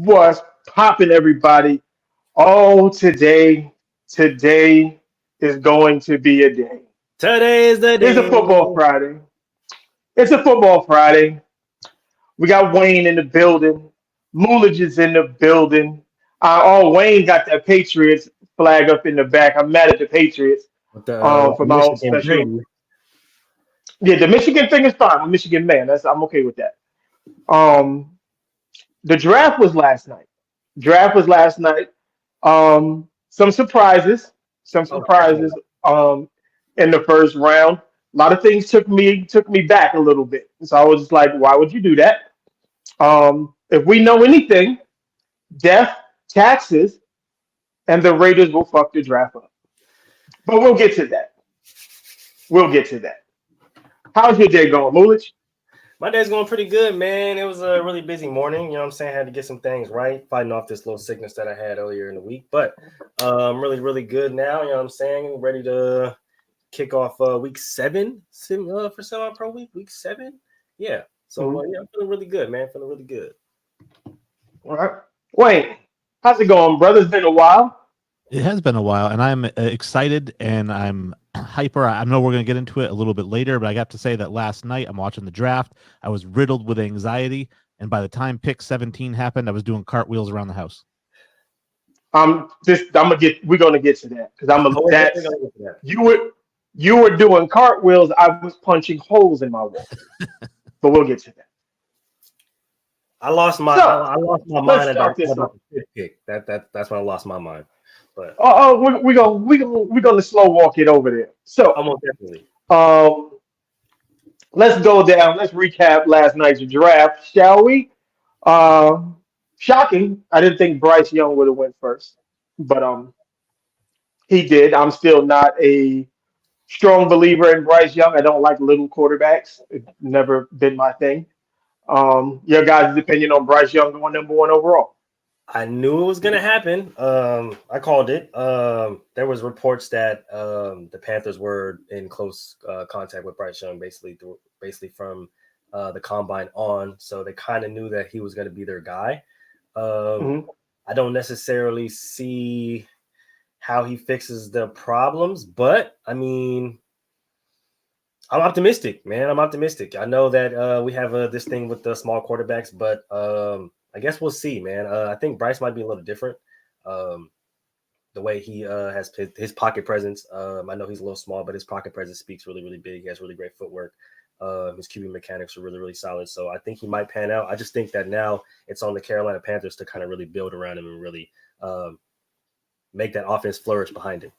What's popping, everybody? Oh, today is going to be a day. Today is the It's a day. football Friday. It's a football Friday. We got Wayne in the building. Moolage is in the building. Wayne got that Patriots flag up in the back. I'm mad at the Patriots With for the my own Michigan special. Brady. Yeah, the Michigan thing is fine. I'm a Michigan man. I'm okay with that. Um, the draft was last night. Draft was last night. Some surprises, some Oh, definitely. surprises. In the first round, a lot of things took me back a little bit. So I was just like, why would you do that? If we know anything, death, taxes, and the Raiders will fuck the draft up. But we'll get to that. We'll get to that. How's your day going, Mulich? My day's going pretty good, man. It was a really busy morning. You know what I'm saying? I had to get some things right, fighting off this little sickness that I had earlier in the week. But I'm really, really good now. You know what I'm saying? Ready to kick off week 7 for semi-pro week 7. Yeah. So, Mhm. yeah, I'm feeling really good, man. Feeling really good. All right. Wayne, how's it going, brother? It's been a while. It has been a while, and I'm excited and I'm hyper. I know we're going to get into it a little bit later, but I got to say that last night I'm watching the draft. I was riddled with anxiety, and by the time pick 17 happened, I was doing cartwheels around the house. We're gonna get to that because Oh, we're definitely that's going to get to that. you were you were doing cartwheels. I was punching holes in my wall, but we'll get to that. So I lost my let's mind start this about off. the fifth pick. That's when I lost my mind. But We're gonna slow walk it over there. So almost definitely. um, let's go down. Let's recap last night's draft, shall we? Um, Shocking. I didn't think Bryce Young would have went first, but he did. I'm still not a strong believer in Bryce Young. I don't like little quarterbacks. It's never been my thing. Your guys' opinion on Bryce Young going number 1 overall? I knew it was gonna happen. I called it. There was reports that the Panthers were in close contact with Bryce Young, basically from the combine on. So they kind of knew that he was going to be their guy. Um, Hmm. I don't necessarily see how he fixes the problems, but I mean, I'm optimistic, man. I'm optimistic. I know that we have this thing with the small quarterbacks, but I guess we'll see, man. I think Bryce might be a little different. Um, the way he has his pocket presence. I know he's a little small, but his pocket presence speaks really, really big. He has really great footwork. His QB mechanics are really, really solid. So I think he might pan out. I just think that now it's on the Carolina Panthers to kind of really build around him and really make that offense flourish behind him.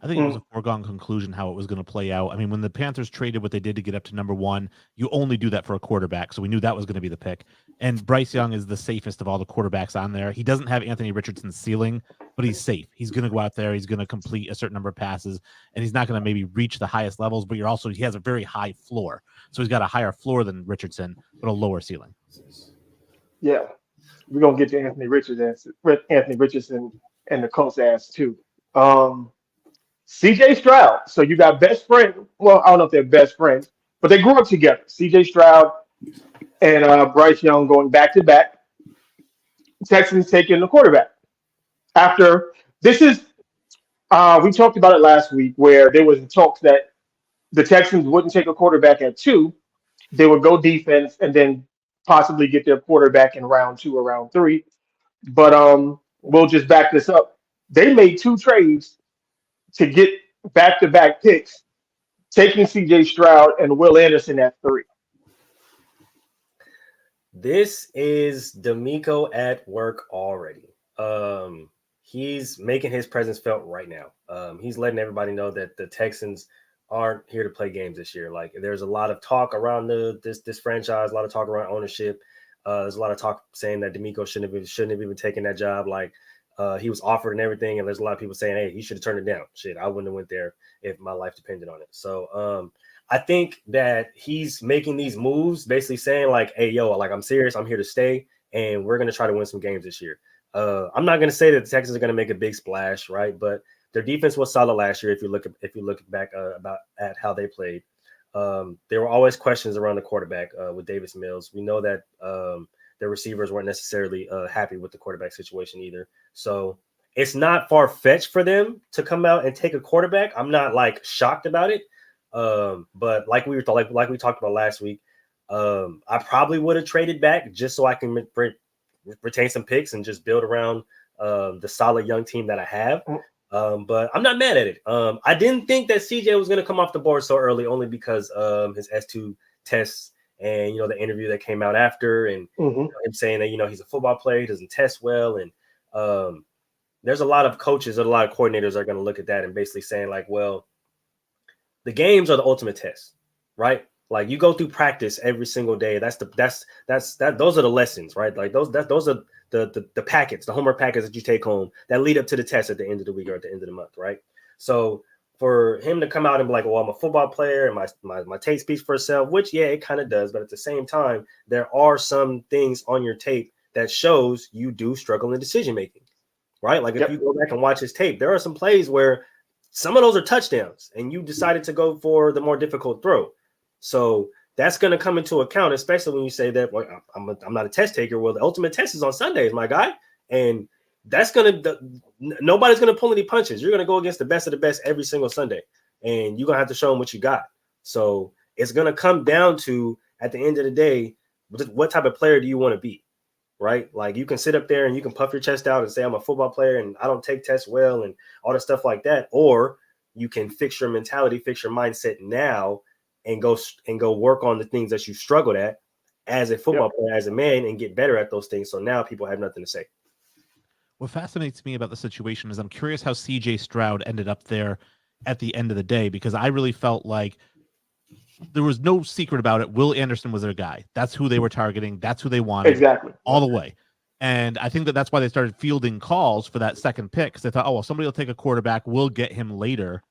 I think it was a foregone conclusion how it was going to play out. I mean, when the Panthers traded what they did to get up to number 1, you only do that for a quarterback. So we knew that was going to be the pick. And Bryce Young is the safest of all the quarterbacks on there. He doesn't have Anthony Richardson's ceiling, but he's safe. He's going to go out there. He's going to complete a certain number of passes, and he's not going to maybe reach the highest levels, but he has a very high floor. So he's got a higher floor than Richardson, but a lower ceiling. Yeah, we're gonna get to Anthony Richardson and the Colts ass too. Um, CJ Stroud. So you got best friend. Well, I don't know if they're best friends, but they grew up together. CJ Stroud and Bryce Young going back to back. Texans taking the quarterback. After this is we talked about it last week where there was talks that the Texans wouldn't take a quarterback at 2. They would go defense and then possibly get their quarterback in round 2 or round 3. But we'll just back this up. They made 2 trades to get back-to-back picks, taking C.J. Stroud and Will Anderson at 3. This is D'Amico at work already. He's making his presence felt right now. He's letting everybody know that the Texans aren't here to play games this year. Like there's a lot of talk around this franchise, a lot of talk around ownership. There's a lot of talk saying that D'Amico shouldn't have even taken that job. Like he was offered and everything, and there's a lot of people saying, "Hey, he should have turned it down." Shit, I wouldn't have went there if my life depended on it. So I think that he's making these moves, basically saying like, "Hey, yo, like I'm serious. I'm here to stay, and we're gonna try to win some games this year." I'm not gonna say that the Texans are gonna make a big splash, right? But their defense was solid last year. If you look back at how they played, there were always questions around the quarterback with Davis Mills. We know that their receivers weren't necessarily happy with the quarterback situation either. So it's not far fetched for them to come out and take a quarterback. I'm not like shocked about it. But like we talked about last week, I probably would have traded back just so I can retain some picks and just build around the solid young team that I have. But I'm not mad at it. I didn't think that CJ was going to come off the board so early, only because his S2 tests and the interview that came out after, and him saying that he's a football player, he doesn't test well, and there's a lot of coaches and a lot of coordinators are going to look at that and basically saying like, well, the games are the ultimate test, right? Like you go through practice every single day. Those are the lessons, right? Like those are the packets, the homework packets that you take home that lead up to the test at the end of the week or at the end of the month, right? So for him to come out and be like, well, I'm a football player and my tape speaks for itself, which it kind of does, but at the same time, there are some things on your tape that shows you do struggle in decision making, right? Like if you go back and watch his tape, there are some plays where some of those are touchdowns and you decided to go for the more difficult throw. So that's going to come into account, especially when you say that, well, I'm not a test taker. Well, the ultimate test is on Sundays, my guy. And that's nobody's going to pull any punches. You're going to go against the best of the best every single Sunday. And you're going to have to show them what you got. So it's going to come down to, at the end of the day, what type of player do you want to be? Right? Like you can sit up there and you can puff your chest out and say, I'm a football player and I don't take tests well and all the stuff like that. Or you can fix your mentality, fix your mindset now and go work on the things that you struggled at as a football player, as a man, and get better at those things. So now people have nothing to say. What fascinates me about the situation is I'm curious how CJ Stroud ended up there at the end of the day, because I really felt like there was no secret about it. Will Anderson was their guy. That's who they were targeting. That's who they wanted. Exactly. All the way. And I think that's why they started fielding calls for that second pick, because they thought, oh, well, somebody will take a quarterback. We'll get him later.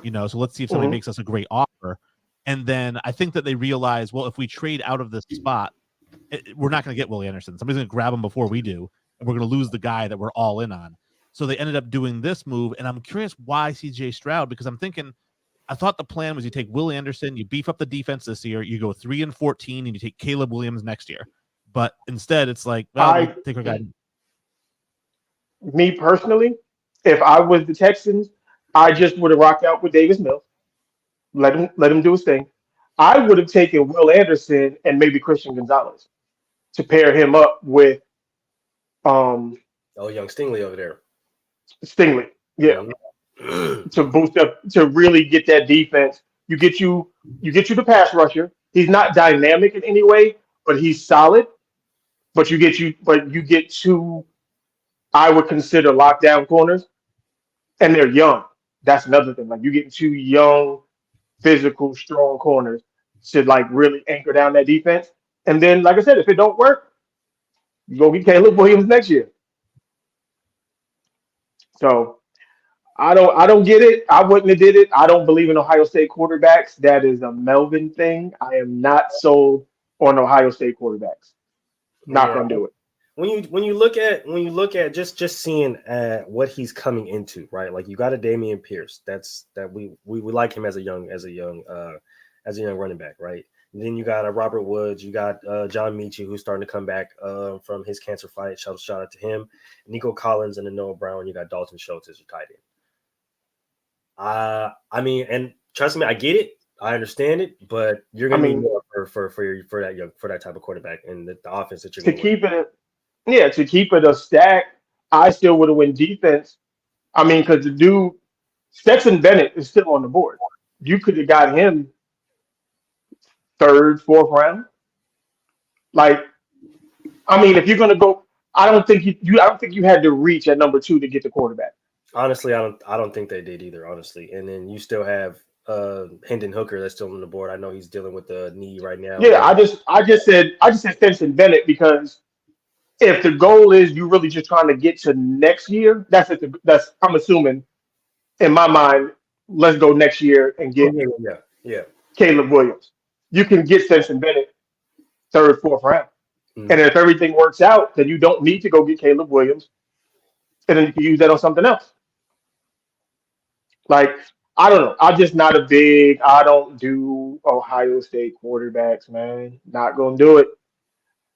So let's see if somebody makes us a great offer. And then I think that they realized, well, if we trade out of this spot, we're not going to get Will Anderson. Somebody's going to grab him before we do, and we're going to lose the guy that we're all in on. So they ended up doing this move, and I'm curious why CJ Stroud, because I'm thinking, I thought the plan was you take Will Anderson, you beef up the defense this year, you go 3-14, and you take Caleb Williams next year. But instead, it's like, well, we'll take our guy. Me personally, if I was the Texans, I just would have rocked out with Davis Mills. Let him do his thing. I would have taken Will Anderson and maybe Christian Gonzalez to pair him up with young Stingley over there. Stingley. Yeah. To boost up, to really get that defense. You get you the pass rusher. He's not dynamic in any way, but he's solid. But you get two, I would consider, lockdown corners, and they're young. That's another thing. Like you get two young, physical, strong corners to like really anchor down that defense. And then, like I said, if it don't work, you go get Caleb Williams next year. So I don't get it. I wouldn't have did it. I don't believe in Ohio State quarterbacks. That is a Melvin thing. I am not sold on Ohio State quarterbacks. Not gonna do it. When you look at just seeing what he's coming into, right? Like you got a Dameon Pierce. We like him as a young running back, right? And then you got a Robert Woods. You got John Michie, who's starting to come back from his cancer fight. Shout out to him. Nico Collins and then Noah Brown. You got Dalton Schultz as your tight end. I mean, and trust me, I get it. I understand it, but you're gonna need more for that type of quarterback and the offense that you're to keep it. Yeah, to keep it a stack, I still would have went defense. I mean, because the dude Stetson Bennett is still on the board. You could have got him third, fourth round. Like, I mean, if you're gonna go, I don't think you had to reach at number 2 to get the quarterback. Honestly, I don't think they did either. Honestly, and then you still have Hendon Hooker that's still on the board. I know he's dealing with the knee right now. Yeah, I just said Stetson Bennett because if the goal is you really just trying to get to next year, that's I'm assuming in my mind. Let's go next year and get Caleb Williams. You can get Stetson Bennett third, fourth round, and if everything works out, then you don't need to go get Caleb Williams, and then you can use that on something else. Like, I don't know. I'm just not I don't do Ohio State quarterbacks, man. Not gonna do it.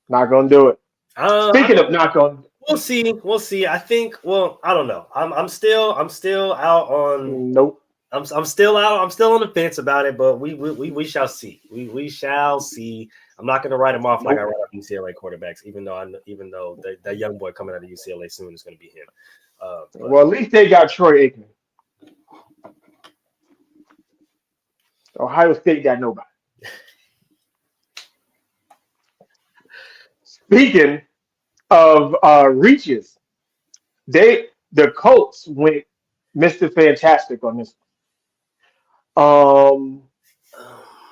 Not gonna do it. Speaking of knock on, we'll see. We'll see. I think. Well, I don't know. I'm still out on. nope. I'm still out. I'm still on the fence about it, but we shall see. We shall see. I'm not going to write him off like I write off UCLA quarterbacks, even though that young boy coming out of UCLA soon is going to be him. Well, at least they got Troy Aikman. Ohio State got nobody. Speaking of reaches, the Colts went Mr. Fantastic on this.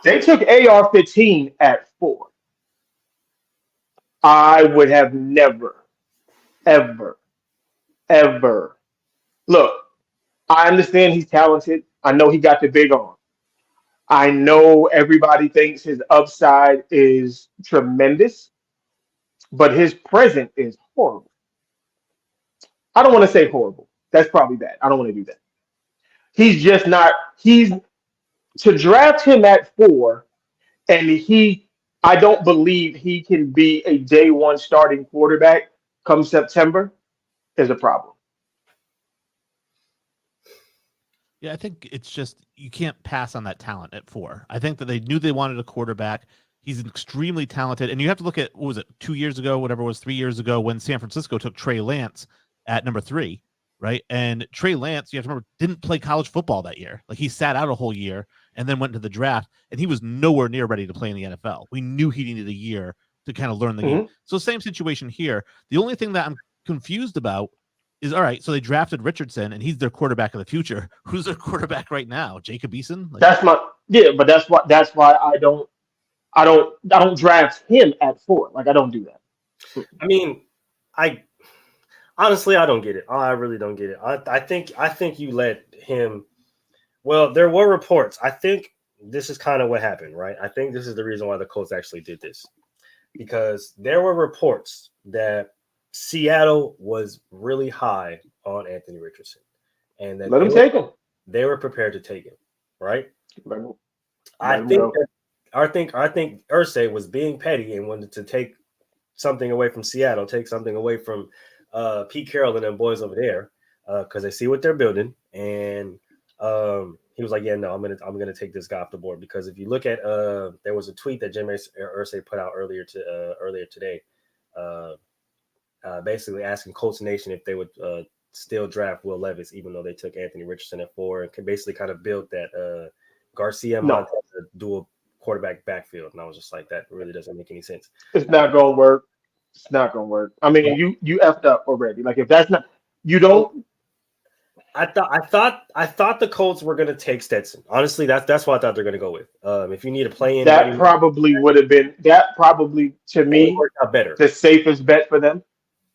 They took AR-15 at 4. I would have never, ever, ever. Look, I understand he's talented. I know he got the big arm. I know everybody thinks his upside is tremendous, but his present is horrible. I don't want to say horrible. That's probably bad. I don't want to do that. He's just not. He's to draft him at 4, and I don't believe he can be a day one starting quarterback come September is a problem. Yeah, I think it's just you can't pass on that talent at 4. I think that they knew they wanted a quarterback. He's extremely talented, and you have to look at what was it 2 years ago, whatever it was 3 years ago, when San Francisco took Trey Lance at number 3, right? And Trey Lance, you have to remember, didn't play college football that year. Like he sat out a whole year and then went to the draft, and he was nowhere near ready to play in the NFL. We knew he needed a year to kind of learn the game. So same situation here. The only thing that I'm confused about is, all right, so they drafted Richardson, and he's their quarterback of the future. Who's their quarterback right now? Jacob Eason? But that's why I don't draft him at 4. Like I don't do that. I mean, I honestly don't get it. I really don't get it. I think you let him. Well, there were reports. I think this is kind of what happened, right? I think this is the reason why the Colts actually did this, because there were reports that Seattle was really high on Anthony Richardson, and that Let him take him. They were prepared to take him, right? I think Irsay was being petty and wanted to take something away from Seattle, take something away from Pete Carroll and them boys over there, because they see what they're building, and he was like, "Yeah, no, I'm gonna take this guy off the board." Because if you look at there was a tweet that Jim Irsay put out earlier today. Basically asking Colts Nation if they would still draft Will Levis, even though they took Anthony Richardson at 4, and can basically kind of build that Garcia Montez dual quarterback backfield. And I was just like, that really doesn't make any sense. It's not gonna work. It's not gonna work. I mean, you effed up already. Like if that's not, you don't. I thought the Colts were gonna take Stetson. Honestly, that's what I thought they're gonna go with. If you need a play-in, That probably would have been to me worked out better. The safest bet for them.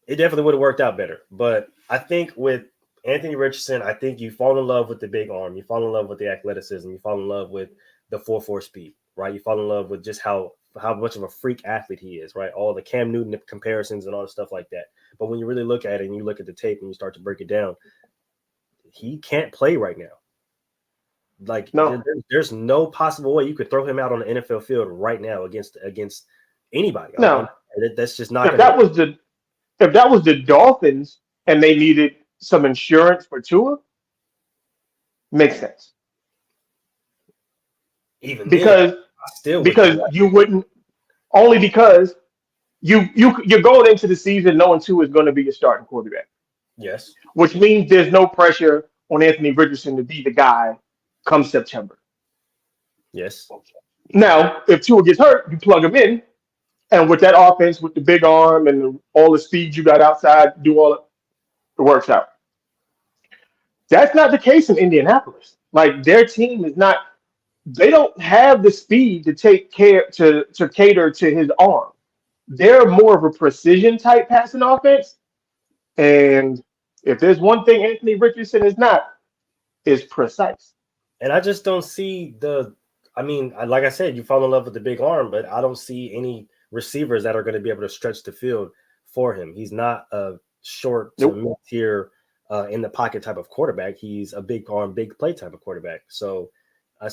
It definitely would have worked out better. But I think with Anthony Richardson, I think you fall in love with the big arm. You fall in love with the athleticism. You fall in love with the 4.4 speed, right? You fall in love with just how much of a freak athlete he is, right? All the Cam Newton comparisons and all the stuff like that. But when you really look at it and you look at the tape and you start to break it down, he can't play right now. Like, no. There's no possible way you could throw him out on the NFL field right now against anybody. No, that's just not. If that was the Dolphins and they needed some insurance for Tua, makes sense. Even because then, because you wouldn't only because you're going into the season knowing Tua is going to be your starting quarterback. Yes. Which means there's no pressure on Anthony Richardson to be the guy come September. Yes. Now, if Tua gets hurt, you plug him in, and with that offense, with the big arm and all the speed you got outside, do all it works out. That's not the case in Indianapolis. Like their team is not. They don't have the speed to take care to cater to his arm. They're more of a precision type passing offense. And if there's one thing Anthony Richardson is not, is precise. And I just don't see like I said, you fall in love with the big arm, but I don't see any receivers that are going to be able to stretch the field for him. He's not a short to mid-tier in the pocket type of quarterback. He's a big arm, big play type of quarterback. So I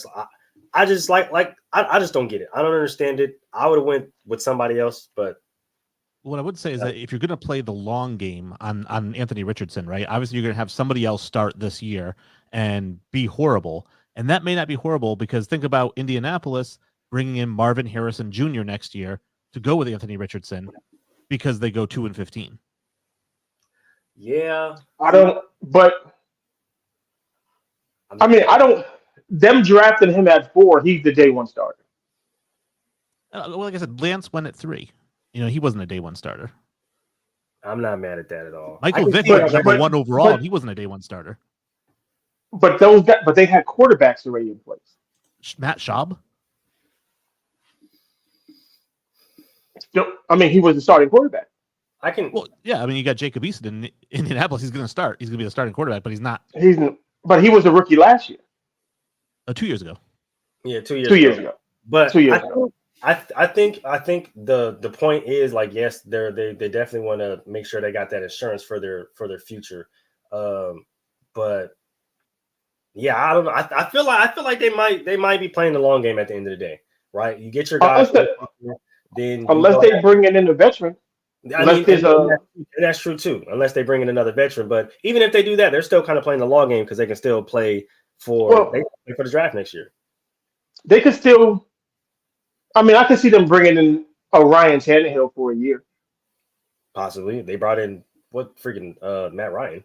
just I just don't get it. I don't understand it. I would have went with somebody else, but What I would say is that if you're going to play the long game on Anthony Richardson, right? Obviously, you're going to have somebody else start this year and be horrible, and that may not be horrible because think about Indianapolis bringing in Marvin Harrison Jr. next year to go with Anthony Richardson because they go 2-15. Yeah, I don't. But I mean, I don't. Them drafting him at 4, he's the day one starter. Well, like I said, Lance went at 3. He wasn't a day one starter. I'm not mad at that at all. Michael Vick but- was number but- 1 overall, but- and he wasn't a day one starter. But they had quarterbacks already in place. Matt Schaub? Still, I mean, he was the starting quarterback. I can. Well, yeah. I mean, you got Jacob Eason in Indianapolis. He's going to start. He's going to be the starting quarterback, but he's not. But he was a rookie last year. 2 years ago. Yeah, 2 years. 2 years ago. But 2 years ago. I think the point is like, yes, they definitely want to make sure they got that insurance for their future. But yeah, I don't know. I feel like they might be playing the long game at the end of the day, right? You get your guys, then unless they bring in a veteran. That's true too. Unless they bring in another veteran, but even if they do that, they're still kind of playing the long game because they can still play for the draft next year. They could still. I mean, I could see them bringing in a Ryan Tannehill for a year. Possibly, they brought in Matt Ryan.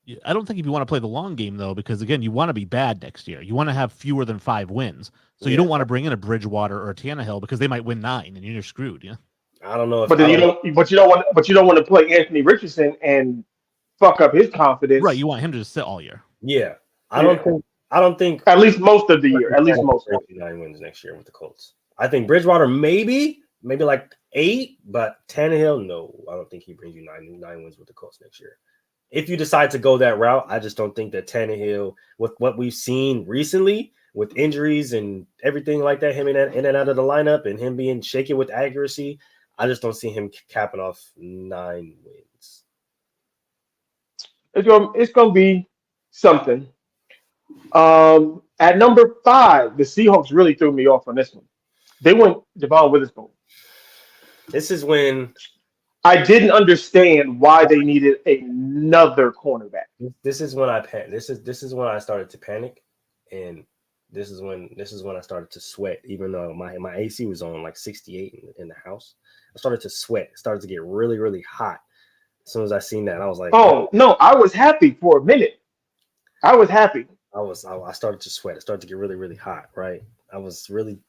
Yeah, I don't think if you want to play the long game though, because again, you want to be bad next year. You want to have fewer than 5 wins, so you don't want to bring in a Bridgewater or a Tannehill because they might win 9 and you're screwed. Yeah. I don't know. But then you don't want to play Anthony Richardson and fuck up his confidence. Right. You want him to just sit all year. Yeah. I don't think at least most of the year. At least most of 9 wins next year with the Colts. I think Bridgewater maybe like 8, but Tannehill, no. I don't think he brings you 9 wins with the Colts next year. If you decide to go that route, I just don't think that Tannehill, with what we've seen recently with injuries and everything like that, him in and out of the lineup and him being shaky with accuracy, I just don't see him capping off 9 wins. It's gonna be something. At number 5, the Seahawks really threw me off on this one. They went Devon Witherspoon. This is when I didn't understand why they needed another cornerback. This is when I panicked. This is when I started to panic, and this is when I started to sweat. Even though my AC was on like 68 in the house, I started to sweat. It started to get really, really hot. As soon as I seen that, I was like, "Oh no!" I was happy for a minute. I was happy. I started to sweat. It started to get really, really hot. Right. I was really.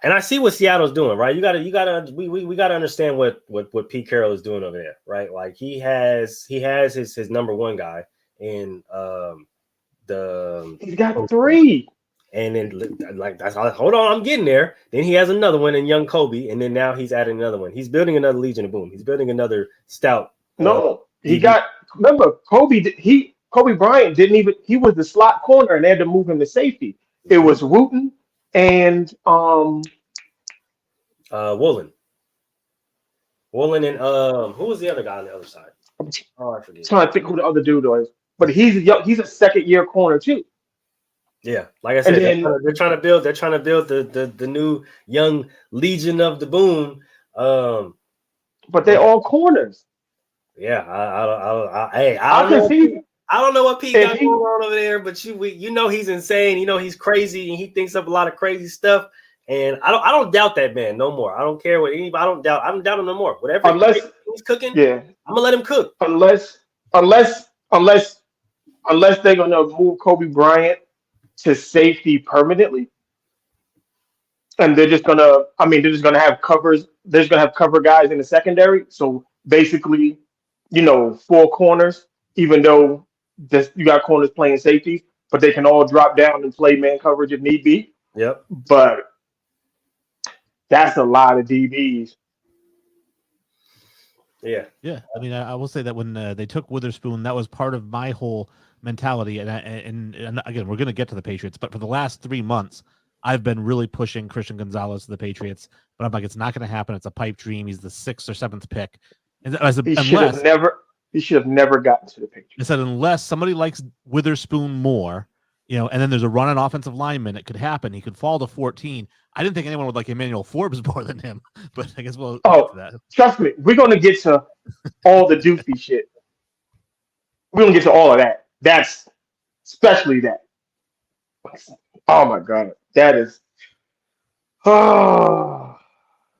And I see what Seattle's doing, right? We gotta understand what Pete Carroll is doing over there, right? Like he has his number 1 guy in he's got 3, and then like that's hold on, I'm getting there. Then he has another one in young Kobe, and then now he's adding another one. He's building another Legion of Boom. He's building another stout. Remember Kobe Bryant didn't even. He was the slot corner, and they had to move him to safety. It was Wooten. And Woolen and who was the other guy on the other side? I forget. I'm trying to think who the other dude was, but he's a second-year corner too. Yeah, like I said, they're trying to build the new young Legion of the Boom. But they're all corners. Yeah, I don't know what Pete got going on over there, but you know he's insane. You know he's crazy, and he thinks up a lot of crazy stuff. And I don't doubt that man no more. I don't care what anybody. I don't doubt him no more. Whatever he's cooking, I'm gonna let him cook. Unless they're gonna move Kobe Bryant to safety permanently, and they're just gonna have covers. They're just gonna have cover guys in the secondary. So basically, 4 corners, even though you got corners playing safety, but they can all drop down and play man coverage if need be. Yep. But that's a lot of DBs. Yeah. Yeah. I mean, I will say that when they took Witherspoon, that was part of my whole mentality. And again, we're going to get to the Patriots, but for the last 3 months, I've been really pushing Christian Gonzalez to the Patriots. But I'm like, it's not going to happen. It's a pipe dream. He's the 6th or 7th pick. He should have never gotten to the Patriots. I said, unless somebody likes Witherspoon more, And then there's a run on offensive lineman. It could happen. He could fall to 14. I didn't think anyone would like Emmanuel Forbes more than him, but I guess we'll get to Oh, that. trust me, we're gonna get to all the doofy shit. We're gonna get to all of that. That's especially that. Oh my god, that is. Oh.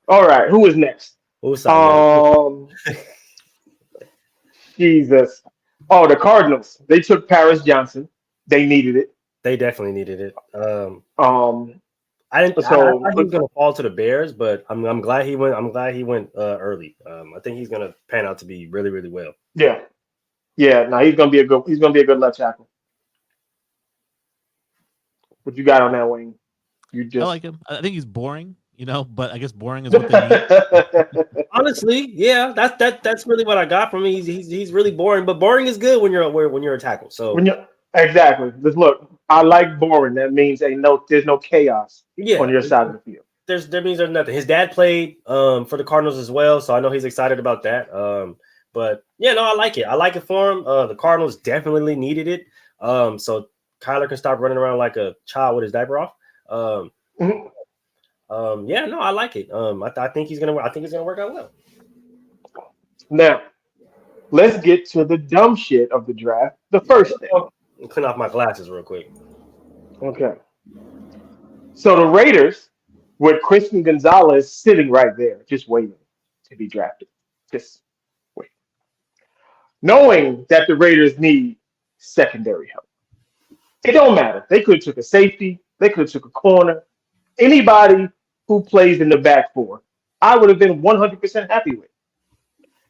All right, who is next? Who's side man? Um, Jesus. Oh, the Cardinals. They took Paris Johnson. They needed it. They definitely needed it. Um, I didn't. I so thought he was gonna fall to the Bears, but I'm glad he went. I'm glad he went early. I think he's gonna pan out to be really, really well. yeah, yeah. No, he's gonna be a good left tackle. What you got on that, Wayne? You I just like him. I think he's boring, but I guess boring is what they need. Honestly, yeah, that's really what I got from him. He's really boring, but boring is good when you're a tackle. So when you exactly. Just look, I like boring. That means there's no chaos on yeah, your side of the field. there means there's nothing. His dad played for the Cardinals as well, so I know he's excited about that. But yeah, no, I like it. I like it for him. The Cardinals definitely needed it. So Kyler can stop running around like a child with his diaper off. Mhm. Yeah, no, I like it. I think he's gonna. I think it's gonna work out well. Now, let's get to the dumb shit of the draft. The first thing. Clean off my glasses real quick. Okay. So the Raiders with Christian Gonzalez sitting right there, just waiting to be drafted. Just wait. Knowing that the Raiders need secondary help. It don't matter. They could have took a safety, they could have took a corner. Anybody who plays in the back four, I would have been 100% happy with.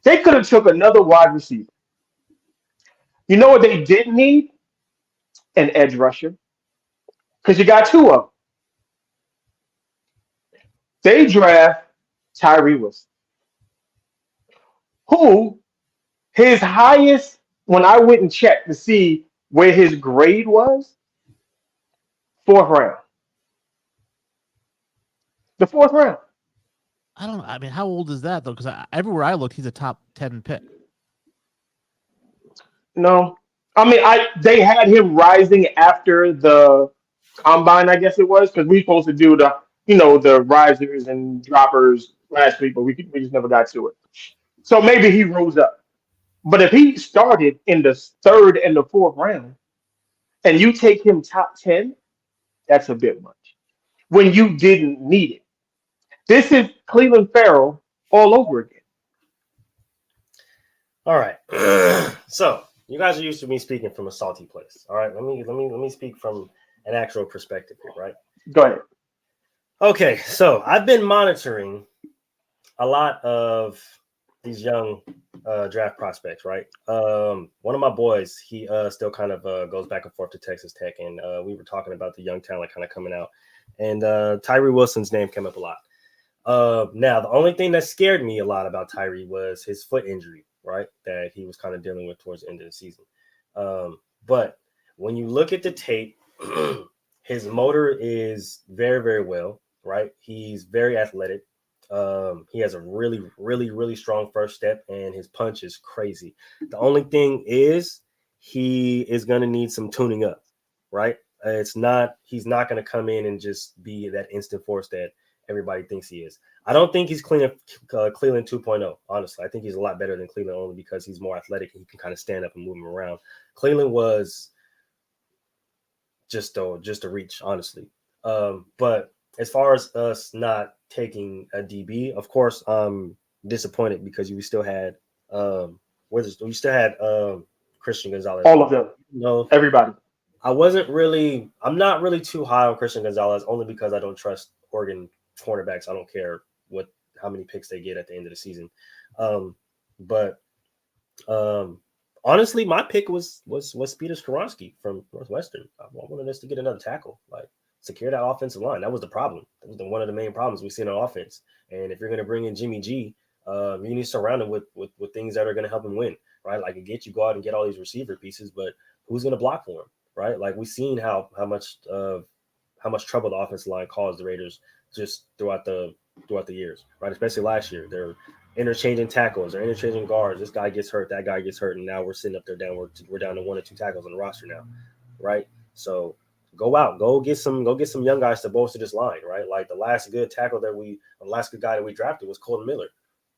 They could have took another wide receiver. You know what they didn't need? An edge rusher. Because you got two of them. They draft Tyree Wilson, who his highest, when I went and checked to see where his grade was, fourth round. The fourth round. I don't know. I mean, how old is that though? Because everywhere I look, he's a top 10 pick. No. I mean, they had him rising after the combine, I guess it was, because we supposed to do the risers and droppers last week, but we just never got to it. So maybe he rose up. But if he started in the third and the fourth round, and you take him top 10, that's a bit much. When you didn't need it. This is Cleveland Farrell all over again. All right. So you guys are used to me speaking from a salty place. All right. Let me speak from an actual perspective here, right? Go ahead. Okay. So I've been monitoring a lot of these young draft prospects, right? One of my boys, he still kind of goes back and forth to Texas Tech, and we were talking about the young talent kind of coming out, and Tyree Wilson's name came up a lot. Now, the only thing that scared me a lot about Tyree was his foot injury, right? That he was kind of dealing with towards the end of the season. But when you look at the tape, his motor is very, very well, right? He's very athletic. He has a really, really, really strong first step, and his punch is crazy. The only thing is he is going to need some tuning up, right? He's not going to come in and just be that instant force that everybody thinks he is. I don't think he's Cleveland 2.0, honestly. I think he's a lot better than Cleveland only because he's more athletic and he can kind of stand up and move him around. Cleveland was just a reach, honestly. But as far as us not taking a DB, of course, I'm disappointed because we still had Christian Gonzalez. All of them. No, Everybody. I'm not really too high on Christian Gonzalez only because I don't trust Oregon cornerbacks. I don't care how many picks they get at the end of the season. But honestly, my pick was Peter Skoronski from Northwestern. I wanted us to get another tackle, like secure that offensive line. That was the problem. That was one of the main problems we see in our offense. And if you're going to bring in Jimmy G, you need to surround him with things that are going to help him win, right? Like, I get you go out and get all these receiver pieces, but who's going to block for him, right? Like, we've seen how much trouble the offensive line caused the Raiders just throughout the years, right? Especially last year, they're interchanging tackles, they're interchanging guards. This guy gets hurt, that guy gets hurt, and now we're sitting up there down. We're down to 1 or 2 tackles on the roster now, right? So go out, go get some young guys to bolster this line, right? Like the last good guy that we drafted was Colton Miller,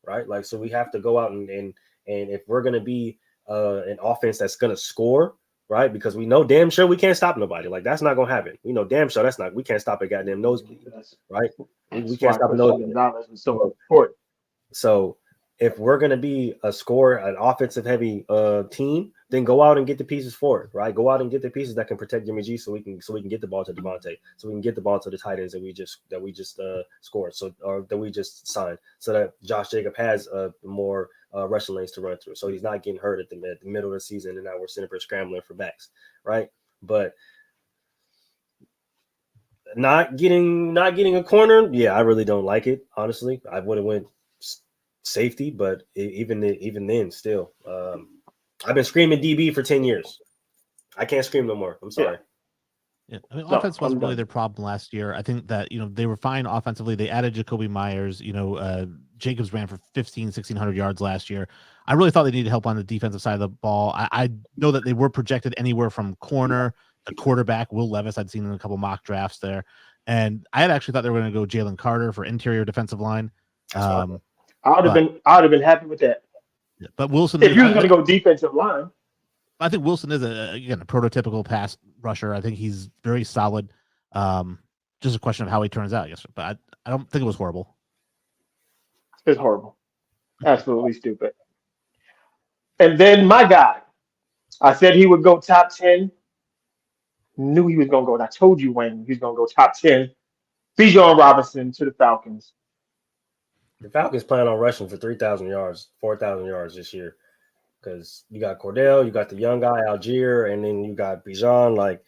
right? Like, so we have to go out and if we're gonna be an offense that's gonna score, right? Because we know damn sure we can't stop nobody. Like, that's not gonna happen. We know damn sure we can't stop a goddamn nosebleed, right? We can't stop a nosebleed. So important. So if we're going to be an offensive heavy team, then go out and get the pieces for it, right? Go out and get the pieces that can protect Jimmy G, so we can get the ball to Devontae, so we can get the ball to the tight ends that we just scored, or that we just signed, so that Josh Jacob has more rushing lanes to run through, so he's not getting hurt at the middle of the season, and now we're sitting there scrambling for backs, right? But not getting a corner, yeah, I really don't like it. Honestly, I would have went safety, but even then, still, I've been screaming DB for 10 years. I can't scream no more. I'm sorry. Yeah, I mean, offense wasn't really their problem last year. I think that, they were fine offensively. They added Jacoby Myers. Jacobs ran for 1,600 yards last year. I really thought they needed help on the defensive side of the ball. I know that they were projected anywhere from corner to quarterback. Will Levis, I'd seen in a couple mock drafts there. And I had actually thought they were going to go Jalen Carter for interior defensive line. I would have been happy with that. But Wilson, if you were going to go defensive line, I think Wilson is a prototypical pass rusher. I think he's very solid. Just a question of how he turns out, I guess. But I don't think it was horrible. It's horrible. Absolutely stupid. And then my guy, I said he would go top 10. Knew he was going to go. And I told you when he was going to go top 10. Bijan Robinson to the Falcons. The Falcons plan on rushing for 3,000 yards, 4,000 yards this year. Because you got Cordell, you got the young guy Algier, and then you got Bijan. Like,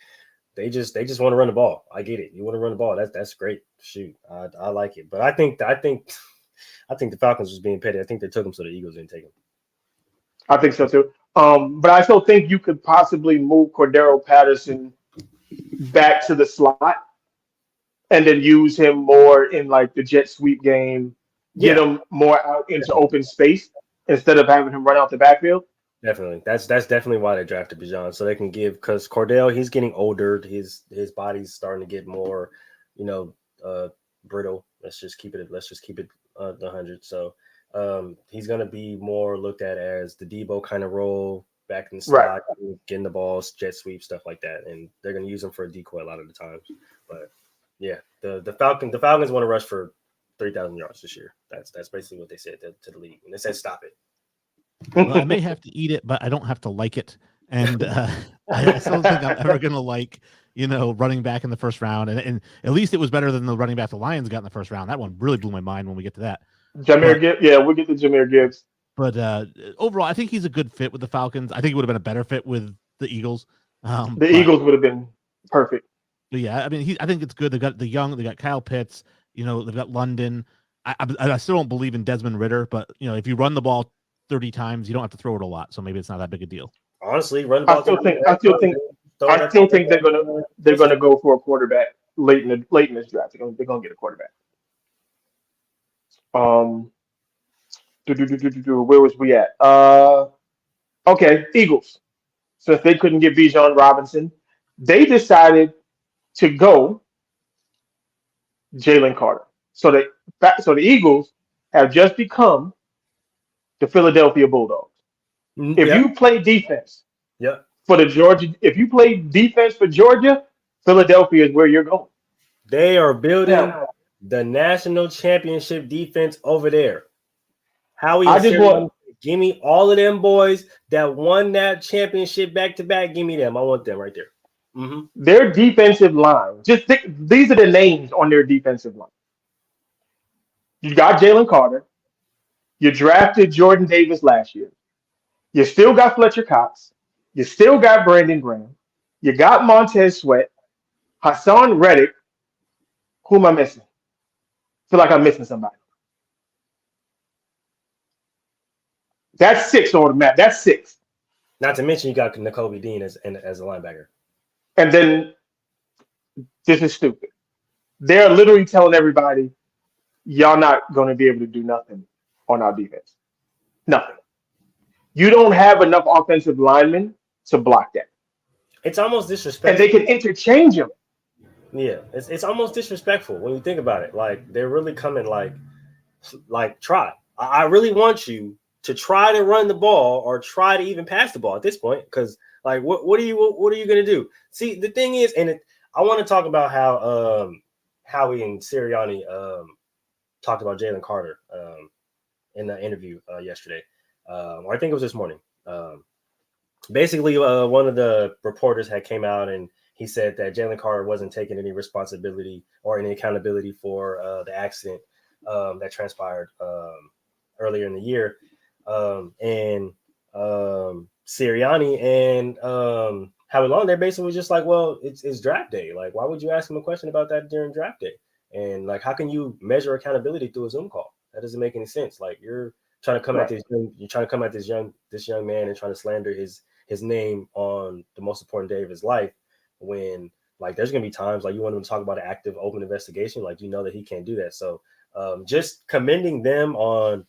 they just want to run the ball. I get it. You want to run the ball. That's great. Shoot, I like it. But I think the Falcons was being petty. I think they took him so the Eagles didn't take him. I think so too. But I still think you could possibly move Cordero Patterson back to the slot and then use him more in like the jet sweep game. Get him more out into open space instead of having him run out the backfield. Definitely. That's definitely why they drafted Bijan. So they can because Cordell, he's getting older. His body's starting to get more, brittle. Let's just keep it 100. So he's going to be more looked at as the Debo kind of role back in the slot, getting the balls, jet sweep, stuff like that. And they're going to use him for a decoy a lot of the times. But yeah, the Falcons want to rush for 3,000 yards this year. That's basically what they said to the league. And they said, stop it. Well, I may have to eat it, but I don't have to like it. And I still think I'm ever going to like, running back in the first round. And at least it was better than the running back the Lions got in the first round. That one really blew my mind when we get to that. Gibbs. Yeah, we'll get to Jahmyr Gibbs. But overall, I think he's a good fit with the Falcons. I think he would have been a better fit with the Eagles. Eagles would have been perfect. But yeah, I mean, I think it's good. They got they got Kyle Pitts. They've got London. I still don't believe in Desmond Ridder, but if you run the ball 30 times, you don't have to throw it a lot, so maybe it's not that big a deal. Honestly, run the ball. I still think they're gonna go for a quarterback late in this draft. They're gonna get a quarterback. Where was we at? Okay, Eagles. Since they couldn't get Bijan Robinson, they decided to go Jalen Carter. So the Eagles have just become the Philadelphia Bulldogs. If you play defense for Georgia, Philadelphia is where you're going. They are building the national championship defense over there. Give me all of them boys that won that championship back to back. Give me them. I want them right there. Mm-hmm. Their defensive line. These are the names on their defensive line. You got Jalen Carter. You drafted Jordan Davis last year. You still got Fletcher Cox. You still got Brandon Graham. You got Montez Sweat. Hassan Reddick. Who am I missing? I feel like I'm missing somebody. That's 6 on the map. That's 6. Not to mention you got Nakobe Dean as a linebacker. And then this is stupid. They're literally telling everybody, y'all not going to be able to do nothing on our defense. Nothing. You don't have enough offensive linemen to block that. It's almost disrespectful. And they can interchange them. Yeah, it's almost disrespectful when you think about it. Like they're really coming like try. I really want you to try to run the ball or try to even pass the ball at this point because like what are you gonna do? See, the thing is, I want to talk about how Howie and Sirianni talked about Jalen Carter in the interview yesterday, or I think it was this morning. Basically, one of the reporters had came out and he said that Jalen Carter wasn't taking any responsibility or any accountability for the accident that transpired earlier in the year. And Sirianni and Howie Long, they basically was just like, well, it's draft day. Like, why would you ask him a question about that during draft day? And like, how can you measure accountability through a Zoom call? That doesn't make any sense. Like, you're trying to come at this young man and trying to slander his name on the most important day of his life when like there's gonna be times like you want him to talk about an active open investigation, like you know that he can't do that. So just commending them on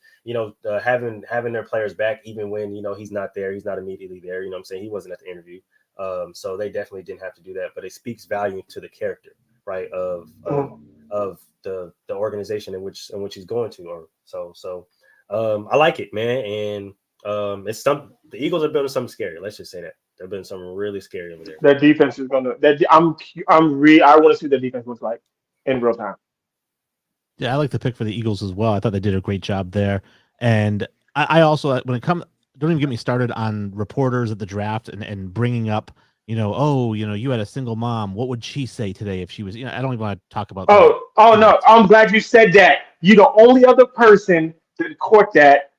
having their players back even when he's not there, he's not immediately there. I'm saying he wasn't at the interview, so they definitely didn't have to do that. But it speaks value to the character, right, of the organization in which he's going to. Or so I like it, man, and it's the Eagles are building something scary. Let's just say that they're building something really scary over there. That defense is gonna. I want to see the defense looks like in real time. Yeah, I like the pick for the Eagles as well. I thought they did a great job there. And I also, when it comes, don't even get me started on reporters at the draft and bringing up, you had a single mom. What would she say today if she was, I don't even want to talk about that. Oh no! I'm glad you said that. You're the only other person that caught that.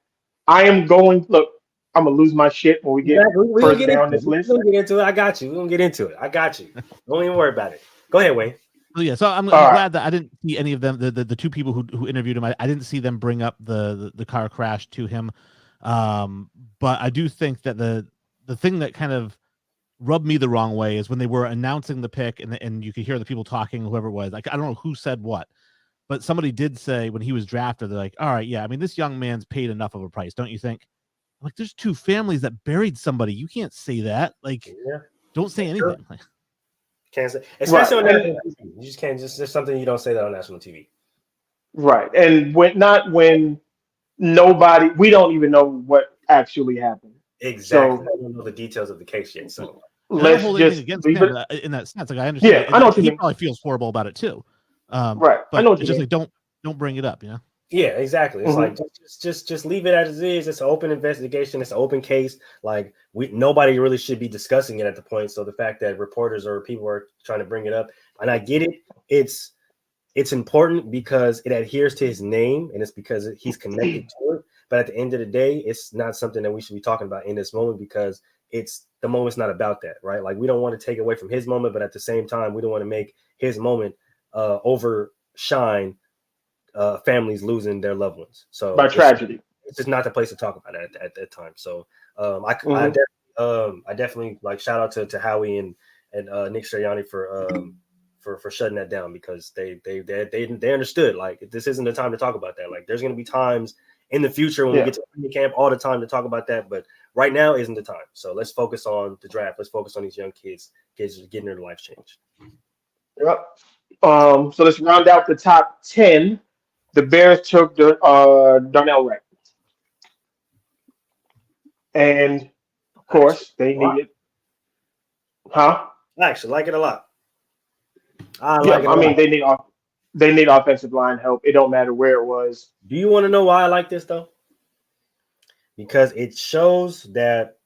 I am going. Look, I'm gonna lose my shit when we get Exactly. further down this list. We're gonna get into it. I got you. We're gonna get into it. I got you. Don't even worry about it. Go ahead, Wayne. Yeah, so I'm glad that I didn't see any of them. The two people who interviewed him, I didn't see them bring up the car crash to him. But I do think that the thing that kind of rubbed me the wrong way is when they were announcing the pick and you could hear the people talking, whoever it was. Like I don't know who said what, but somebody did say when he was drafted, they're like, all right, yeah, I mean, this young man's paid enough of a price, don't you think? I'm like, there's two families that buried somebody. You can't say that. Like, don't say anything. Sure. Can't say, especially on national TV. You just can't. There's something you don't say that on national TV. Right, and when nobody, we don't even know what actually happened. Exactly. So, I don't know the details of the case yet. So let's just against leave him it. in that sense. Like I understand. Yeah, I know what you he mean. probably feels horrible about it too. Right, but I know what you just mean. like don't bring it up. Yeah, exactly. It's like just leave it as it is. It's an open investigation. It's an open case. Like nobody really should be discussing it at the point. So the fact that reporters or people are trying to bring it up, and I get it, it's important because it adheres to his name and it's because he's connected to it. But at the end of the day, it's not something that we should be talking about in this moment because the moment's not about that, right? Like we don't want to take away from his moment, but at the same time, we don't want to make his moment overshine families losing their loved ones. So By tragedy. It's just not the place to talk about it at that time. So I definitely like shout out to Howie and Nick Sirianni for shutting that down because they understood like this isn't the time to talk about that. Like there's going to be times in the future when we get to training camp all the time to talk about that, but right now isn't the time. So let's focus on the draft. Let's focus on these young kids getting their life changed. Yep. So let's round out the top 10. The Bears took Darnell Wright. And of course, they needed. Huh? I actually like it a lot. They need offensive line help. It don't matter where it was. Do you want to know why I like this though? Because it shows that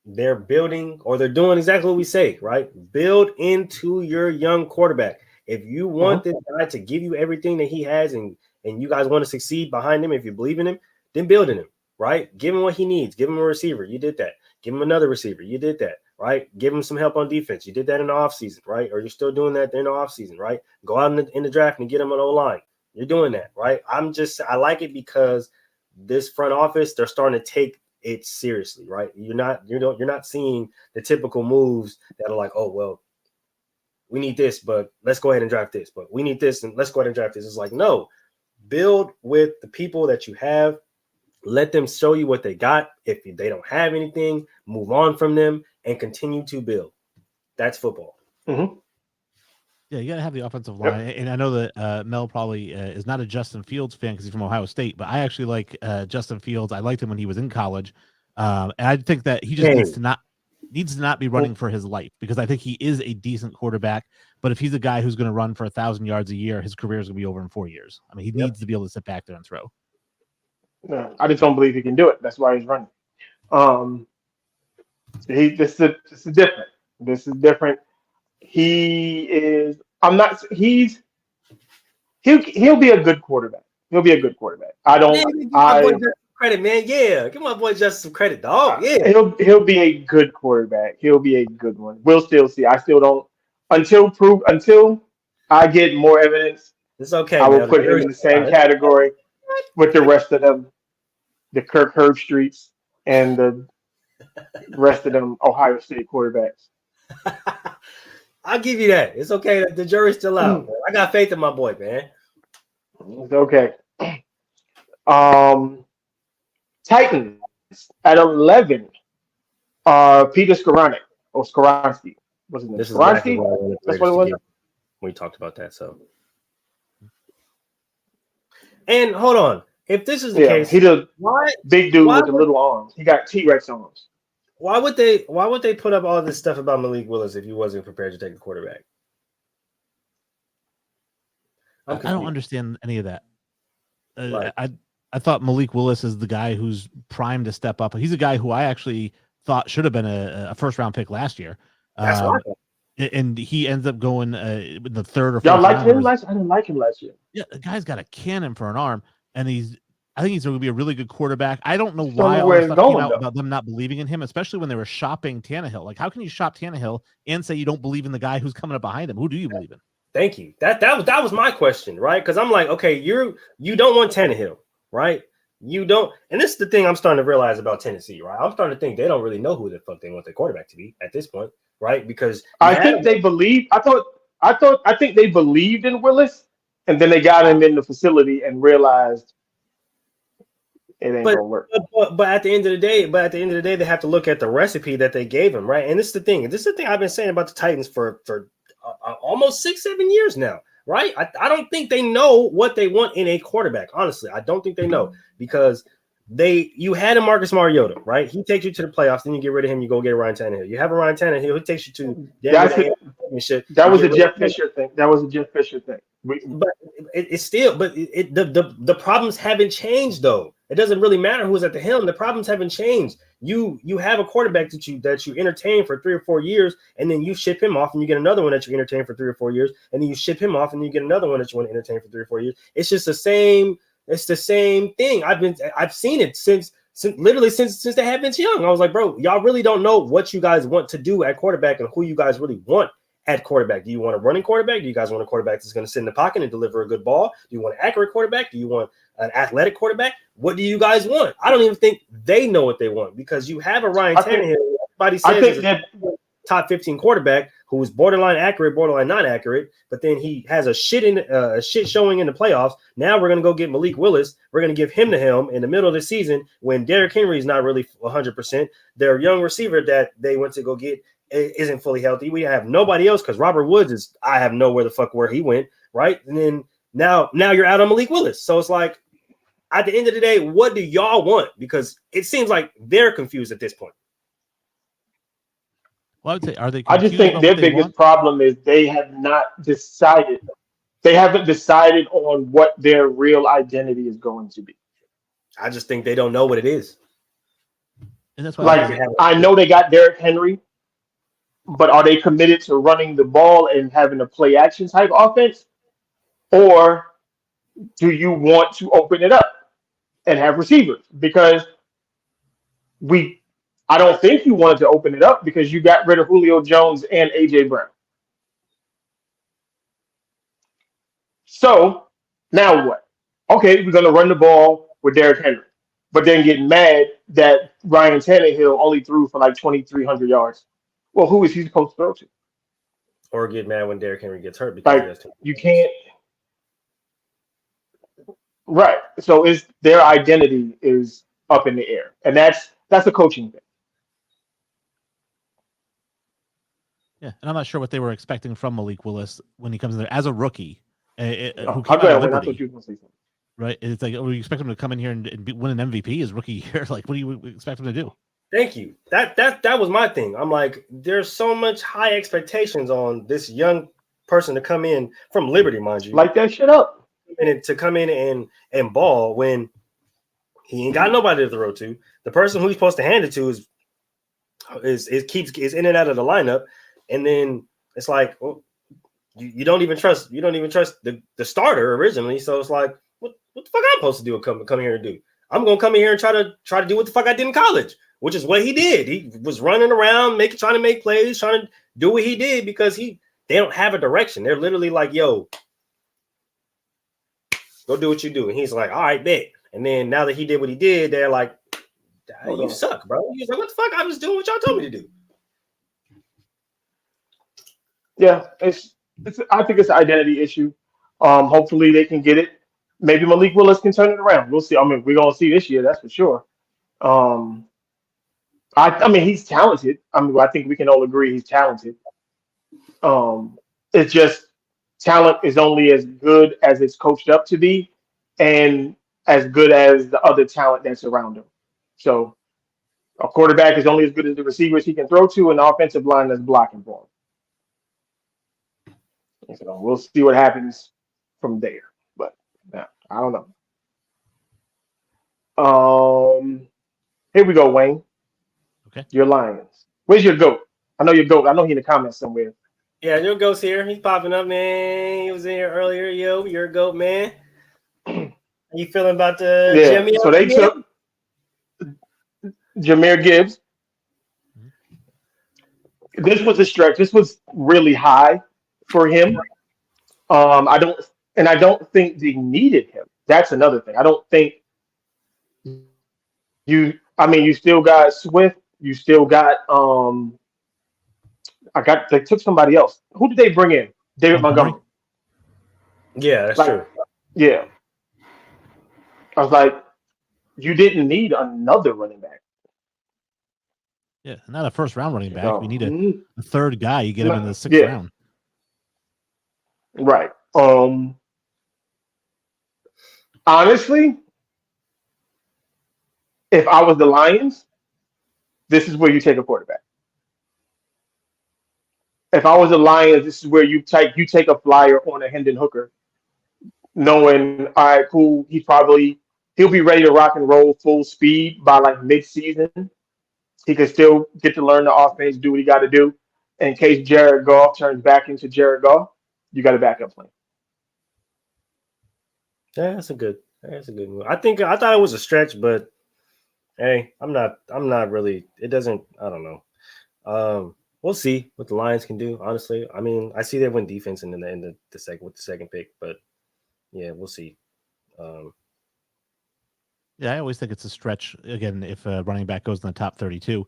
they're building or they're doing exactly what we say, right? Build into your young quarterback. If you want this guy to give you everything that he has and you guys want to succeed behind him, if you believe in him, then build in him, right? Give him what he needs. Give him a receiver. You did that. Give him another receiver. You did that, right? Give him some help on defense. You did that in the offseason, right? Or you're still doing that in the offseason, right? Go out in the draft and get him an O-line. You're doing that, right? I like it because this front office, they're starting to take it seriously, right? You're not seeing the typical moves that are like, oh, well, we need this, but let's go ahead and draft this. But we need this, and let's go ahead and draft this. It's like, no, build with the people that you have. Let them show you what they got. If they don't have anything, move on from them and continue to build. That's football. Mm-hmm. Yeah, you got to have the offensive Yep. line. And I know that Mel probably is not a Justin Fields fan because he's from Ohio State, but I actually like Justin Fields. I liked him when he was in college. And I think that he just Hey, needs to not be running for his life because I think he is a decent quarterback. But if he's a guy who's going to run for 1,000 yards a year, his career is going to be over in 4 years. I mean, he Yep. needs to be able to sit back there and throw. No, I just don't believe he can do it. That's why he's running. Um, this is different. This is different. He is. I'm not. He'll be a good quarterback. He'll be a good quarterback. I man, don't. give my boy I Justin some credit, man. Yeah, give my boy Justin some credit, dog. Yeah, he'll be a good quarterback. He'll be a good one. We'll still see. I still don't until I get more evidence. it's okay, I will man. The put him jury's in the still same out. category with the rest of them, the Kirk Herbstreits and the rest of them Ohio State quarterbacks. I'll give you that. It's okay. The jury's still out. It's Man. I got faith in my boy, man. okay. Um, Titans at 11. Peter Skoranek or Skoransky. What's his name? This is exactly Skoransky? what I wanted the That's what Raiders it to was. get. We talked about that. So, and hold on. If this is the Yeah, case, he the why big dude why with the would little arms. He got T-Rex arms. why would they put up all this stuff about Malik Willis if he wasn't prepared to take the quarterback? I'm I don't confused. understand any of that. Like, I thought Malik Willis is the guy who's primed to step up. He's a guy who I actually thought should have been a first round pick last year. that's why. And he ends up going in the third or Y'all fourth liked round. him last? I didn't like him last year. Yeah, the guy's got a cannon for an arm, and I think he's going to be a really good quarterback. I don't know Just don't why know all where this it's stuff came going out though. about them not believing in him, especially when they were shopping Tannehill. Like, how can you shop Tannehill and say you don't believe in the guy who's coming up behind him? Who do you believe in? Thank you. That was my question, right? Because I'm like, okay, you don't want Tannehill, right? You don't, and this is the thing I'm starting to realize about Tennessee, right? I'm starting to think they don't really know who the fuck they want their quarterback to be at this point, right? Because I think they believe. I think they believed in Willis, and then they got him in the facility and realized it ain't but gonna work. but at the end of the day, they have to look at the recipe that they gave him, right? And this is the thing. This is the thing I've been saying about the Titans for almost 6-7 years now, right? I don't think they know what they want in a quarterback. Honestly, I don't think they know because you had a Marcus Mariota, right? He takes you to the playoffs, then you get rid of him, you go get Ryan Tannehill. You have a Ryan Tannehill, he takes you to That was a Jeff Fisher thing. That was a Jeff Fisher thing. But it's still, the problems haven't changed though. It doesn't really matter who's at the helm. The problems haven't changed. You have a quarterback that you entertain for 3 or 4 years, and then you ship him off, and you get another one that you entertain for 3 or 4 years, and then you ship him off, and you get another one that you want to entertain for 3 or 4 years. It's just the same. It's the same thing. I've seen it since they have been young. I was like, bro, y'all really don't know what you guys want to do at quarterback and who you guys really want at quarterback. Do you want a running quarterback? Do you guys want a quarterback that's going to sit in the pocket and deliver a good ball? Do you want an accurate quarterback? Do you want an athletic quarterback? What do you guys want? I don't even think they know what they want because you have a Ryan Tannehill. Everybody says is a top 15 quarterback who is borderline accurate, borderline not accurate, but then he has a shit showing in the playoffs. Now we're going to go get Malik Willis. We're going to give him the helm in the middle of the season when Derrick Henry is not really 100%. Their young receiver that they went to go get isn't fully healthy. We have nobody else because Robert Woods I have no where the fuck where he went, right? And then now you're out on Malik Willis. So it's like, at the end of the day, what do y'all want? Because it seems like they're confused at this point. Well, I would say, are they? I just think their biggest problem is they have not decided. They haven't decided on what their real identity is going to be. I just think they don't know what it is. And that's why like I know they got Derrick Henry, but are they committed to running the ball and having a play action type offense? Or do you want to open it up and have receivers? Because I don't think you wanted to open it up because you got rid of Julio Jones and AJ Brown. So now what? Okay, we're going to run the ball with Derrick Henry, but then get mad that Ryan Tannehill only threw for like 2,300 yards. Well, who is he supposed to throw to? Or get mad when Derrick Henry gets hurt because you can't. Right. So their identity is up in the air, and that's a coaching thing. Yeah, and I'm not sure what they were expecting from Malik Willis when he comes in there as a rookie, who Oh, came I out of got one. I thought Liberty, you were going to say something. right? It's like, oh, you expect him to come in here and win an MVP his rookie year? Like, what do you expect him to do? Thank you. That was my thing. I'm like, there's so much high expectations on this young person to come in from Liberty, mind you, Light that shit up. and to come in and ball when he ain't got nobody to throw to. The person who he's supposed to hand it to is in and out of the lineup, and then it's like, well, you don't even trust the starter originally. So it's like, what the fuck I'm supposed to do? Come here and do? I'm gonna come in here and try to do what the fuck I did in college, which is what he did. He was running around, trying to make plays, trying to do what he did because they don't have a direction. They're literally like, yo, go do what you do. And he's like, all right, bet. And then now that he did what he did, they're like, you suck, bro. He's like, what the fuck? I was doing what y'all told me to do. Yeah, it's. I think it's an identity issue. Hopefully they can get it. Maybe Malik Willis can turn it around. We'll see. I mean, we're gonna see this year, that's for sure. Um, I mean, he's talented. I mean, I think we can all agree he's talented. It's just talent is only as good as it's coached up to be, and as good as the other talent that's around him. So a quarterback is only as good as the receivers he can throw to, and the offensive line that's blocking for him. And so we'll see what happens from there. But yeah, I don't know. Here we go, Wayne. Okay. Your Lions. Where's your goat? I know your goat. I know he in the comments somewhere. Yeah, your goat's here. He's popping up, man. He was in here earlier. Yo, your goat, man. How you feeling about the Yeah. Jimmy? So they took Jameer Gibbs. This was a stretch. This was really high for him. I don't think they needed him. That's another thing. I don't think I mean, you still got Swift. You still got they took somebody else. Who did they bring in? David Montgomery? Montgomery. Yeah, that's Like, true. yeah. I was like, you didn't need another running back. Yeah, not a first round running back. So, We need a third guy. You get him in the sixth yeah, round. right. Honestly, if I was the Lions, this is where you take a quarterback. If I was the Lions, this is where you take a flyer on a Hendon Hooker, knowing, all right, cool, he'll be ready to rock and roll full speed by like mid-season. He can still get to learn the offense, do what he got to do. In case Jared Goff turns back into Jared Goff, you got a backup plan. Yeah, that's a good move. I thought it was a stretch, but hey, I'm not really. It doesn't. I don't know. We'll see what the Lions can do. Honestly, I mean, I see they win defense in the second with the second pick, but yeah, we'll see. Yeah, I always think it's a stretch again if a running back goes in the top 32.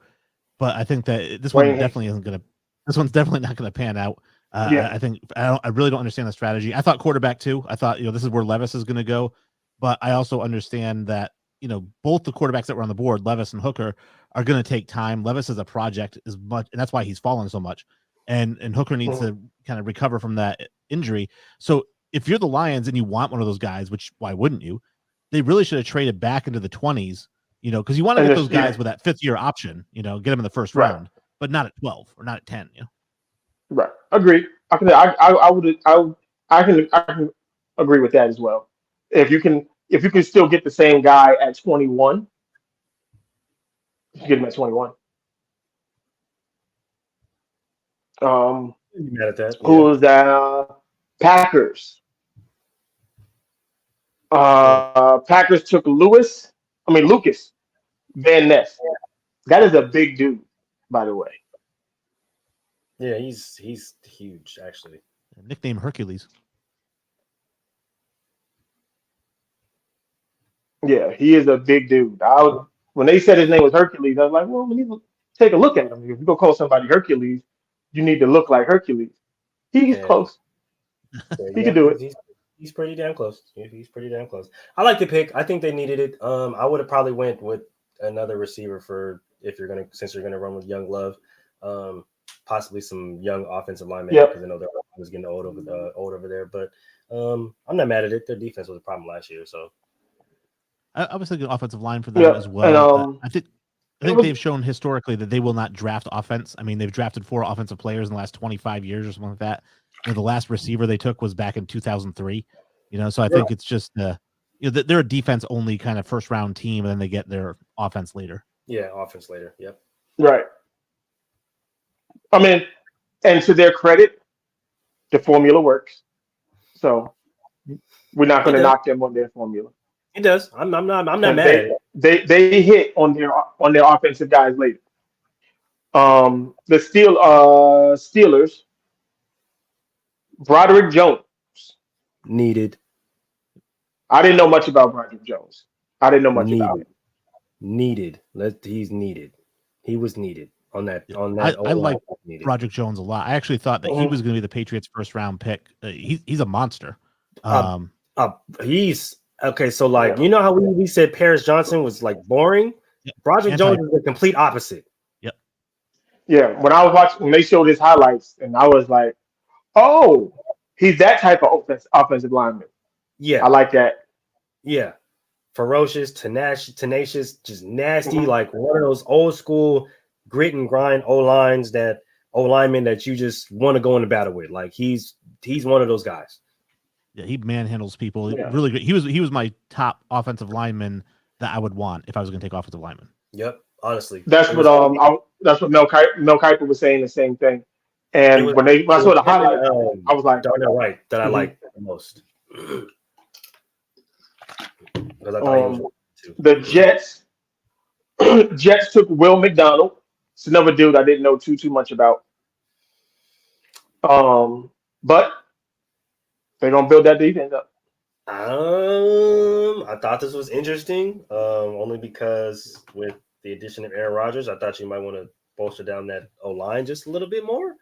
But I think that this one definitely isn't going to. This one's definitely not going to pan out. Yeah. I really don't understand the strategy. I thought quarterback too. I thought this is where Levis is going to go, but I also understand that both the quarterbacks that were on the board, Levis and Hooker, are going to take time. Levis is a project as much, and that's why he's fallen so much. And Hooker needs to kind of recover from that injury. So if you're the Lions and you want one of those guys, which why wouldn't you? They really should have traded back into the 20s, because you want to get those guys with that fifth-year option, get them in the first round, but not at 12 or not at 10. Right. Agreed. I can agree with that as well. If you can still get the same guy at 21, you get him at 21. You mad at that? Who was that? Packers. Packers took Lucas Van Ness. That is a big dude, by the way. Yeah, he's huge actually. Nickname Hercules. Yeah, he is a big dude. When they said his name was Hercules, I was like, well, we need to take a look at him. If you go call somebody Hercules, you need to look like Hercules. He's close. He Yeah, can do it. he's pretty damn close. He's pretty damn close. I like the pick. I think they needed it. I would have probably went with another receiver since you're gonna run with Young Love. possibly some young offensive linemen Yep. because I know they're was getting old over there. But I'm not mad at it. Their defense was a problem last year, so I was thinking offensive line for them Yep. as And well. I it think was they've shown historically that they will not draft offense. I mean, they've drafted 4 offensive players in the last 25 years or something like that. The last receiver they took was back in 2003. So I think it's just they're a defense only kind of first round team, and then they get their offense later. yeah, offense later. Yep. right. I mean, and to their credit, the formula works. So we're not It going to does. knock them on their formula. It does. I'm not And mad at it. they hit on their offensive guys later. The Steelers, Broderick Jones. Needed. I didn't know much about Broderick Jones. I didn't know much about Needed. him. Needed. He's needed. He was needed on that. Yeah. On that. I like needed. Broderick Jones a lot. I actually thought that he was going to be the Patriots' first round pick. He's a monster. He's okay. So like Yeah. you know how we said Paris Johnson was like boring. Yeah. Broderick Jones is the complete opposite. Yep. Yeah, when I was watching, when they showed his highlights, and I was like, "Oh, he's that type of offensive lineman." Yeah. I like that. Yeah. Ferocious, tenacious, just nasty, Mhm. like one of those old school grit and grind linemen that you just want to go into battle with. Like he's one of those guys. Yeah, he manhandles people. Yeah. Really good. He was my top offensive lineman that I would want if I was going to take offensive lineman. Yep. Honestly, That's what that's what Mel Kiper was saying the same thing. And when I saw the highlights, I was like, Darnell Wright that I like the most. Because I thought he was too. the Jets took Will McDonald. It's another dude I didn't know too much about. But they're gonna build that defense up. I thought this was interesting. Only because with the addition of Aaron Rodgers, I thought you might want to bolster down that O line just a little bit more.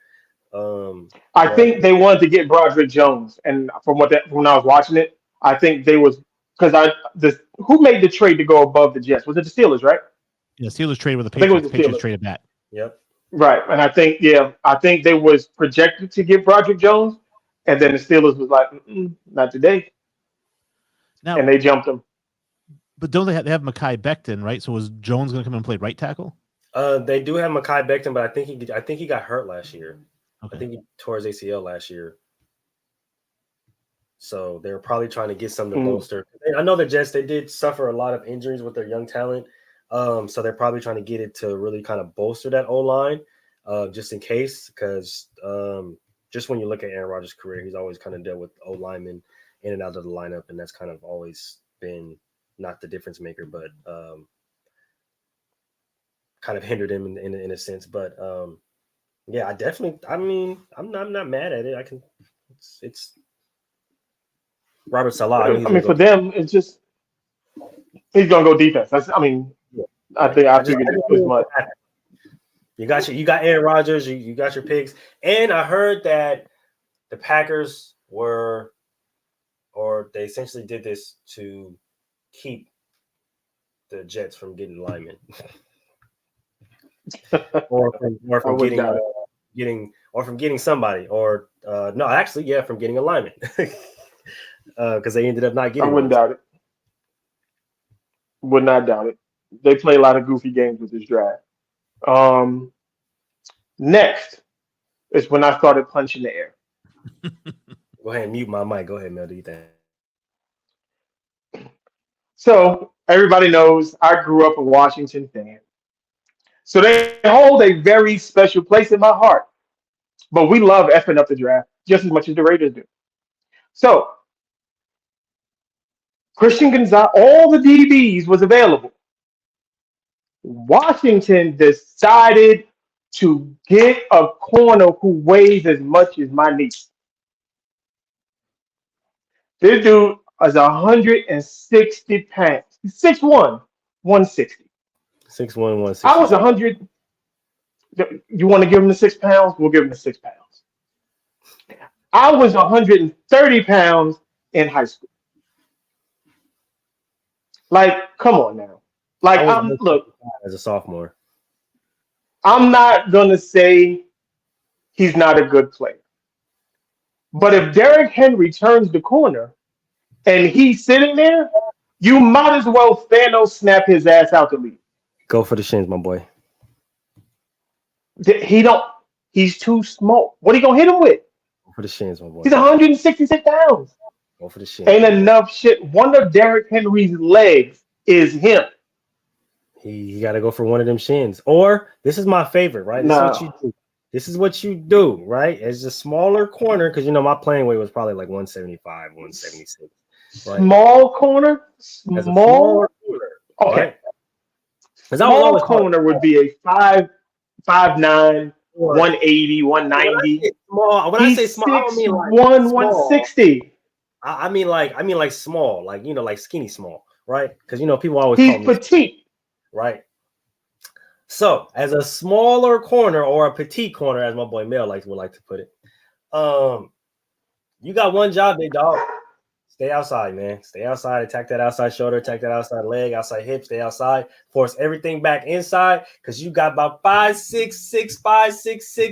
I think they wanted to get Broderick Jones, and from when I was watching it, I think they was because who made the trade to go above the Jets? Was it the Steelers, right? Yeah, Steelers traded with the I think it was Patriots. the Patriots Steelers. traded back. Yep. Right, and I think they was projected to get Broderick Jones, and then the Steelers was like, not today, Now, and they jumped him. but don't they have Mekhi Becton, right? So was Jones going to come in and play right tackle? They do have Mekhi Becton, but I think he got hurt last year. Okay. I think he tore his ACL last year. So they're probably trying to get something to bolster. I know the Jets, they did suffer a lot of injuries with their young talent. So they're probably trying to get it to really kind of bolster that O-line just in case. Because just when you look at Aaron Rodgers' career, he's always kind of dealt with O-linemen in and out of the lineup. And that's kind of always been not the difference maker, but kind of hindered him in a sense. But yeah, I'm not mad at it. It's Robert Salah. I mean, for them, it's just he's gonna go defense. I figured it was much. You got Aaron Rodgers. You got your picks, and I heard that the Packers they essentially did this to keep the Jets from getting linemen, or from getting somebody, or no, actually, yeah, from getting a lineman. Because they ended up not getting. I wouldn't doubt it. Would not doubt it. They play a lot of goofy games with this draft. Next is when I started punching the air. Go ahead and mute my mic. Go ahead, Mel. Do you think? So everybody knows I grew up a Washington fan. So they hold a very special place in my heart. But we love effing up the draft just as much as the Raiders do. So Christian Gonzalez, all the DBs was available. Washington decided to get a corner who weighs as much as my niece. This dude is 160 pounds. He's 6'1", 160. 6'1", 160. I was 100. You want to give him the 6 pounds? We'll give him the 6 pounds. I was 130 pounds in high school. Like, come on now. Like, look as a sophomore. I'm not gonna say he's not a good player. But if Derrick Henry turns the corner and he's sitting there, you might as well Thanos snap his ass out the league. Go for the shins, my boy. He don't. He's too small. What are you gonna hit him with? Go for the shins, my boy. He's 166 pounds. Go for the shins. Ain't enough shit. One of Derrick Henry's legs is him. He got to go for one of them shins. Or this is my favorite, right? This is what you do. This is what you do, right? As a smaller corner, because my playing weight was probably like 175, 176. Right? Small corner? Small corner. Okay. Small corner would be a 5'9", 180, 190. Small. When I say small, I don't mean like 160. I mean like small, like skinny small, right? Because people always he's call me petite. Right. So, as a smaller corner or a petite corner, as my boy Mel would like to put it, you got one job, big dog. Stay outside, man. Stay outside. Attack that outside shoulder. Attack that outside leg. Outside hip. Stay outside. Force everything back inside because you got about 5'6",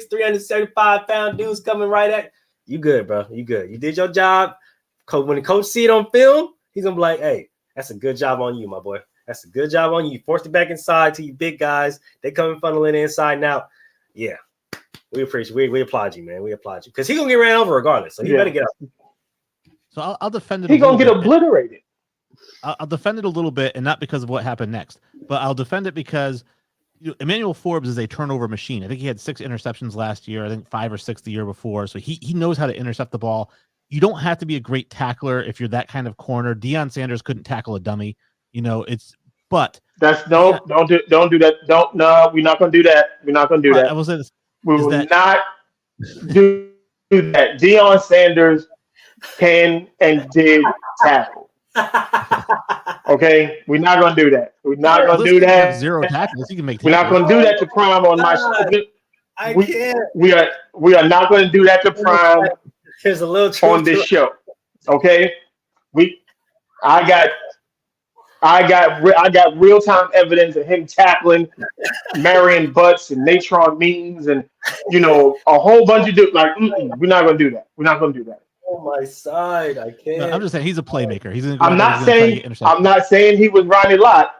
375-pound dudes coming right at you. Good, bro. You good. You did your job. When the coach see it on film, he's gonna be like, "Hey, that's a good job on you, my boy. That's a good job on you. You forced it back inside to you big guys. They come funneling inside now. Yeah, we appreciate. We applaud you, man. We applaud you because he's gonna get ran over regardless. So he better get up. So I'll defend it. He's gonna get obliterated. I'll defend it a little bit, and not because of what happened next, but I'll defend it because Emmanuel Forbes is a turnover machine. I think he had 6 interceptions last year. I think 5 or 6 the year before. So he knows how to intercept the ball. You don't have to be a great tackler if you're that kind of corner. Deion Sanders couldn't tackle a dummy. But that's don't do that. We're not gonna do that. We're not gonna do that. I will say this. We will not do that. Deion Sanders can and did tackle. Okay, we're not gonna do that. We're not gonna do that. 0 tackles. You can make. We're not gonna do that to Prime on my show. We are not gonna do that to Prime. Here's a little on this show. Okay, I got real-time evidence of him tackling Marion Butts and Natron Means and a whole bunch of we're not gonna do that. We're not gonna do that. On my side, I can't. No, I'm just saying he's a playmaker. I'm not saying he was Ronnie Lott.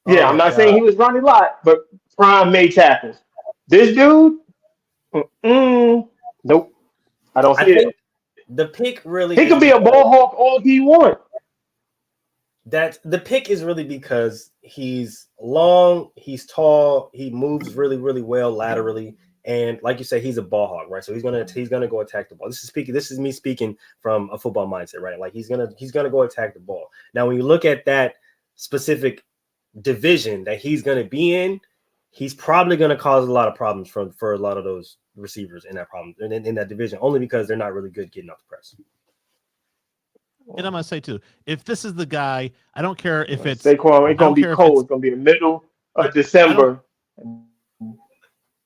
Yeah, I'm not saying he was Ronnie Lott, but Prime made tackles. This dude, nope. I don't see it. The pick really. He could be a ball hawk all he wants. That the pick is really because he's long, he's tall, he moves really, really well laterally, and like you say, he's a ball hog, right? So he's gonna go attack the ball. This is me speaking from a football mindset, right? Like he's gonna go attack the ball. Now, when you look at that specific division that he's gonna be in, he's probably gonna cause a lot of problems for a lot of those receivers in that division, only because they're not really good getting off the press. And I'm gonna say too, if this is the guy, I don't care if it's Saquon. It's gonna be cold. It's gonna be the middle of December.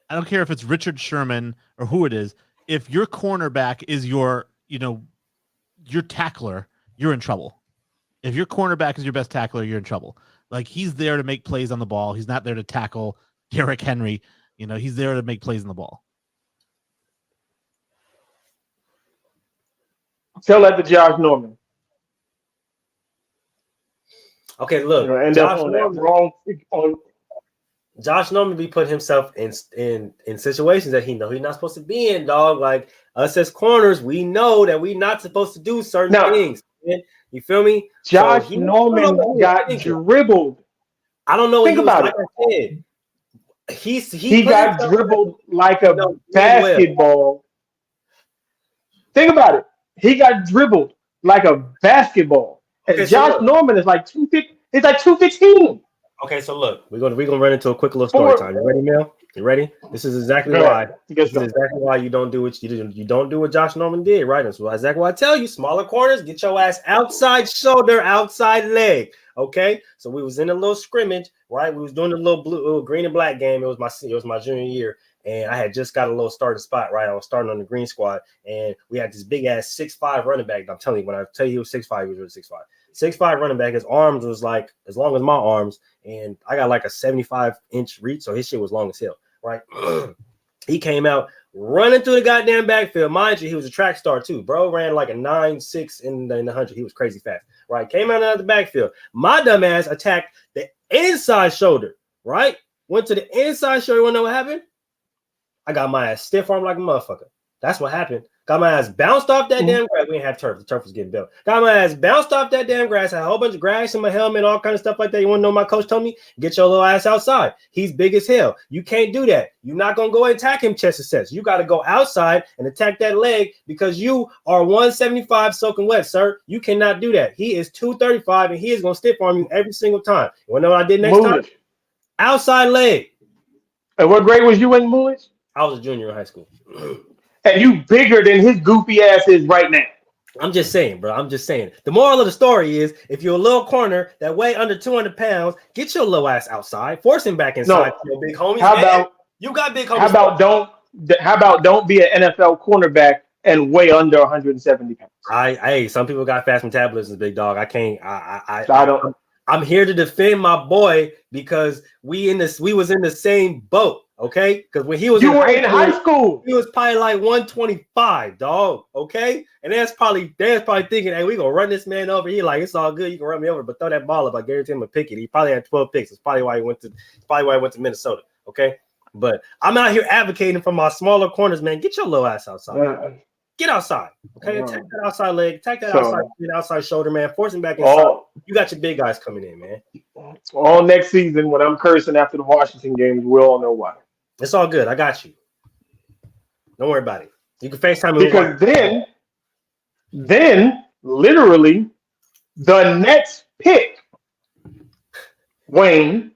I don't care if it's Richard Sherman or who it is. If your cornerback is your tackler, you're in trouble. If your cornerback is your best tackler, you're in trouble. Like he's there to make plays on the ball. He's not there to tackle Derrick Henry. He's there to make plays on the ball. Tell that to Josh Norman. Okay, look, Josh Norman be putting himself in situations that he know he's not supposed to be in, dog. Like us as corners, we know that we're not supposed to do certain things. Man. You feel me? Josh Norman got dribbled. I don't know. Think about it. He got dribbled like a basketball. Think about it. He got dribbled like a basketball. And Josh Norman is like 250. He's like 215. Okay, so look, we're gonna run into a quick little story time. You ready, Mel? You ready? This is exactly why. This is exactly why you don't do what you did. You don't do what Josh Norman did, right? That's exactly why I tell you, smaller corners, get your ass outside shoulder, outside leg. Okay, so we was in a little scrimmage, right? We was doing a little green and black game. It was my junior year. And I had just got a little starting spot, right? I was starting on the green squad, and we had this big ass 6'5" running back. I'm telling you, when I tell you he was 6'5", he was really 6'5". 6'5" running back. His arms was like as long as my arms, and I got like a 75-inch reach, so his shit was long as hell, right? He came out running through the goddamn backfield. Mind you, he was a track star too. Bro ran like a 9.6 in the 100. He was crazy fast. Right? Came out of the backfield. My dumb ass attacked the inside shoulder. Right? Went to the inside shoulder. You want to know what happened? I got my ass stiff arm like a motherfucker. That's what happened. Got my ass bounced off that damn grass. We didn't have turf. The turf was getting built. Got my ass bounced off that damn grass. Had a whole bunch of grass in my helmet, all kind of stuff like that. You want to know what my coach told me? Get your little ass outside. He's big as hell. You can't do that. You're not going to go and attack him chest to chest. You got to go outside and attack that leg because you are 175 soaking wet, sir. You cannot do that. He is 235 and he is going to stiff arm you every single time. You want to know what I did next time? Outside leg. And what grade was you in, Moolish? I was a junior in high school. And you bigger than his goofy ass is right now. I'm just saying, bro. I'm just saying. The moral of the story is if you're a little corner that weigh under 200 pounds, get your little ass outside. Force him back inside. No. Your big homies. How about you got big homies? How about don't be an NFL cornerback and weigh under 170 pounds? Hey, some people got fast metabolisms, big dog. I can't. I don't. I'm here to defend my boy because we was in the same boat. Okay, because when he was in high school, he was probably like 125, dog. Okay, and that's probably thinking, hey, we gonna run this man over here. Like it's all good, you can run me over, but throw that ball up. I guarantee him a pick it. He probably had 12 picks. It's probably why he went to Minnesota. Okay, but I'm out here advocating for my smaller corners, man. Get your little ass outside. Get outside. Okay, attack that outside leg, attack that outside shoulder, man. Force him back inside. You got your big guys coming in, man. All next season when I'm cursing after the Washington games, we'll all know why. It's all good. I got you. Don't worry about it. You can FaceTime me. Because then literally the next pick, Wayne,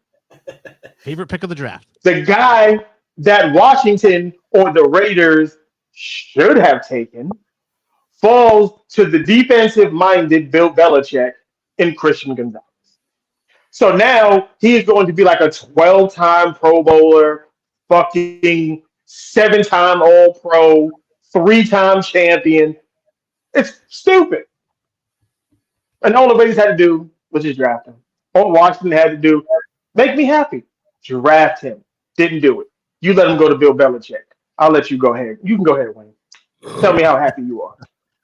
favorite pick of the draft, the guy that Washington or the Raiders should have taken, falls to the defensive-minded Bill Belichick in Christian Gonzalez. So now he is going to be like a 12-time Pro Bowler, fucking 7-time All-Pro, 3-time champion. It's stupid. And all the Raiders had to do was just draft him. All Washington had to do, make me happy. Draft him. Didn't do it. You let him go to Bill Belichick. I'll let you go ahead. You can go ahead, Wayne. Tell me how happy you are.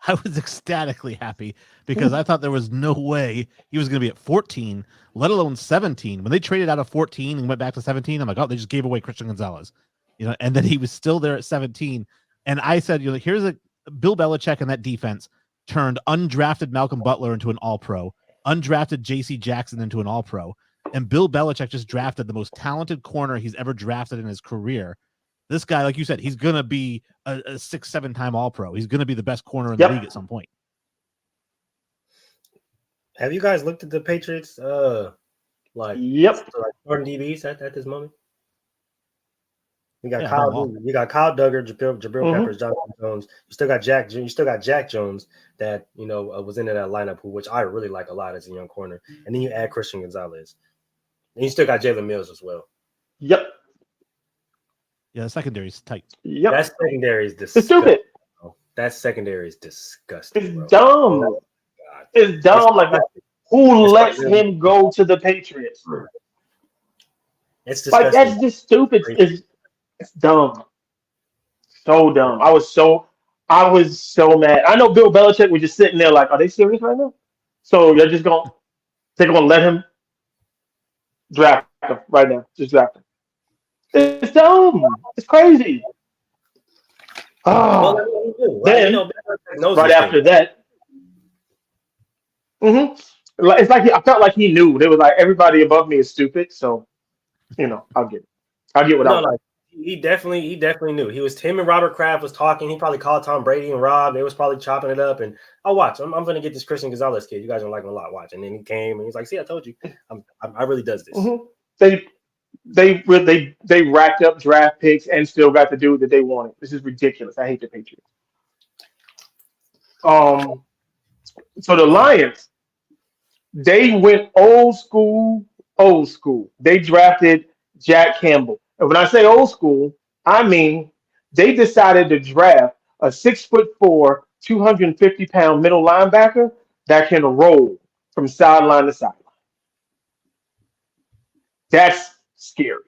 I was ecstatically happy because I thought there was no way he was going to be at 14, let alone 17. When they traded out of 14 and went back to 17, I'm like, oh, they just gave away Christian Gonzalez, and then he was still there at 17. And I said, here's a Bill Belichick and that defense turned undrafted Malcolm Butler into an All-Pro, undrafted J.C. Jackson into an All-Pro, and Bill Belichick just drafted the most talented corner he's ever drafted in his career. This guy, like you said, he's going to be a 6-7-time All-Pro. He's going to be the best corner in the league at some point. Have you guys looked at the Patriots? Like starting DBs at this moment? You got Kyle Duggar, Jabril Peppers, Jonathan Jones. You still got Jack Jones that was in that lineup, which I really like a lot as a young corner. And then you add Christian Gonzalez. And you still got Jalen Mills as well. Yep. Yeah, the secondary is tight. Yep. That secondary is disgusting. It's stupid. That secondary is disgusting. It's bro. dumb. Oh, it's dumb. Like who lets him go to the Patriots? It's disgusting. Like that's just stupid. It's dumb. So dumb. I was so mad. I know Bill Belichick was just sitting there like, are they serious right now? So they're gonna let him draft him right now. Just draft him. It's dumb. It's crazy. Oh, then right after that, it's like I felt like he knew. They were like, everybody above me is stupid, so I'll get it. I'll get what I like. He definitely knew. Him and Robert Kraft was talking. He probably called Tom Brady and Rob. They was probably chopping it up. And watch. I'm gonna get this Christian Gonzalez kid. You guys don't like him a lot. Watch. And then he came and he's like, "See, I told you. I really does this." They racked up draft picks and still got the dude that they wanted. This is ridiculous. I hate the Patriots. So the Lions, they went old school. They drafted Jack Campbell. And when I say old school, I mean they decided to draft a 6'4", 250-pound middle linebacker that can roll from sideline to sideline. That's scary.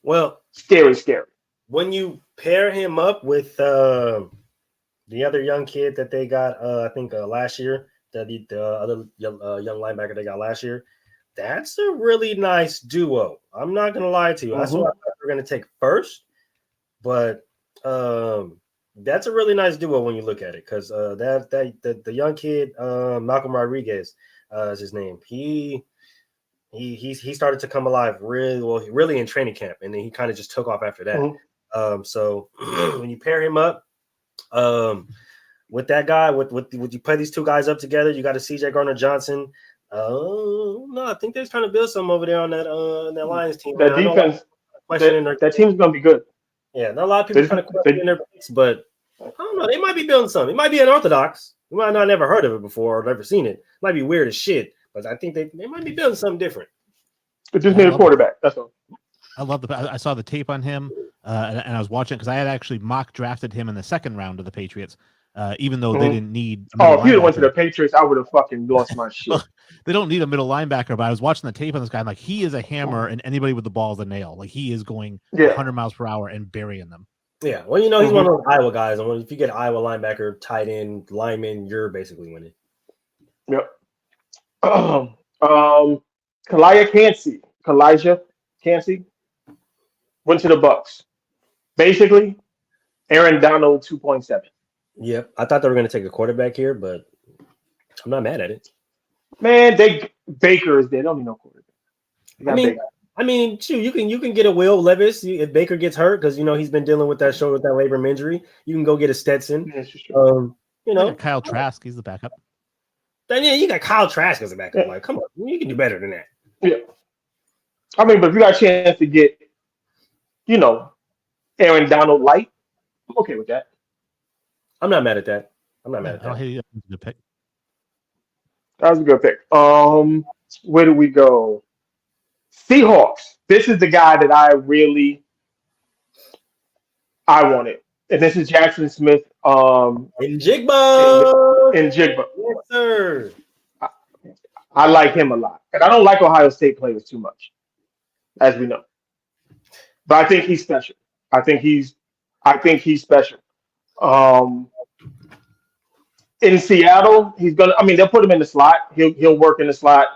Well, scary. When you pair him up with the other young kid that they got, I think last year, the other young linebacker they got last year, that's a really nice duo. I'm not gonna lie to you. That's what I thought we were gonna take first, but that's a really nice duo when you look at it because the young kid Malcolm Rodriguez is his name. He started to come alive really in training camp, and then he kind of just took off after that. So when you pair him up with that guy, with you play these two guys up together, you got a CJ Gardner-Johnson. No, I think they're trying to build something over there on that Lions team. That defense, that team's gonna be good. Yeah, not a lot of people trying to question their picks, but I don't know. They might be building something. It might be unorthodox. You might not never heard of it before or never seen it. It might be weird as shit, but I think they might be building something different. It just need a quarterback. That's all. I saw the tape on him, and I was watching because I had actually mock drafted him in the second round of the Patriots, even though they didn't need. Oh, if he went to the Patriots, I would have fucking lost my shit. They don't need a middle linebacker, but I was watching the tape on this guy. I'm like, he is a hammer, and anybody with the ball is a nail. Like he is going 100 miles per hour and burying them. Yeah, well, he's one of those Iowa guys, and if you get Iowa linebacker, tight end, lineman, you're basically winning. Yep. Kalijah Cansey went to the Bucks. Basically, Aaron Donald 2.7. Yep, I thought they were going to take a quarterback here, but I'm not mad at it. Man, Baker is there. They don't need no quarterback. I mean, shoot, you can get a Will Levis if Baker gets hurt because he's been dealing with that labrum injury. You can go get a Stetson. Kyle Trask, he's the backup. Then you got Kyle Trask as a backup. Like, come on, you can do better than that. Yeah, I mean, but if you got a chance to get, Aaron Donald light, I'm okay with that. I'm not mad at that. That was a good pick. That was a good pick. Where do we go? Seahawks. This is the guy that I wanted. And this is Jackson Smith. In Jigba. Yes, sir. I like him a lot. And I don't like Ohio State players too much, as we know. But I think he's special. I think he's special. In Seattle, they'll put him in the slot. He'll work in the slot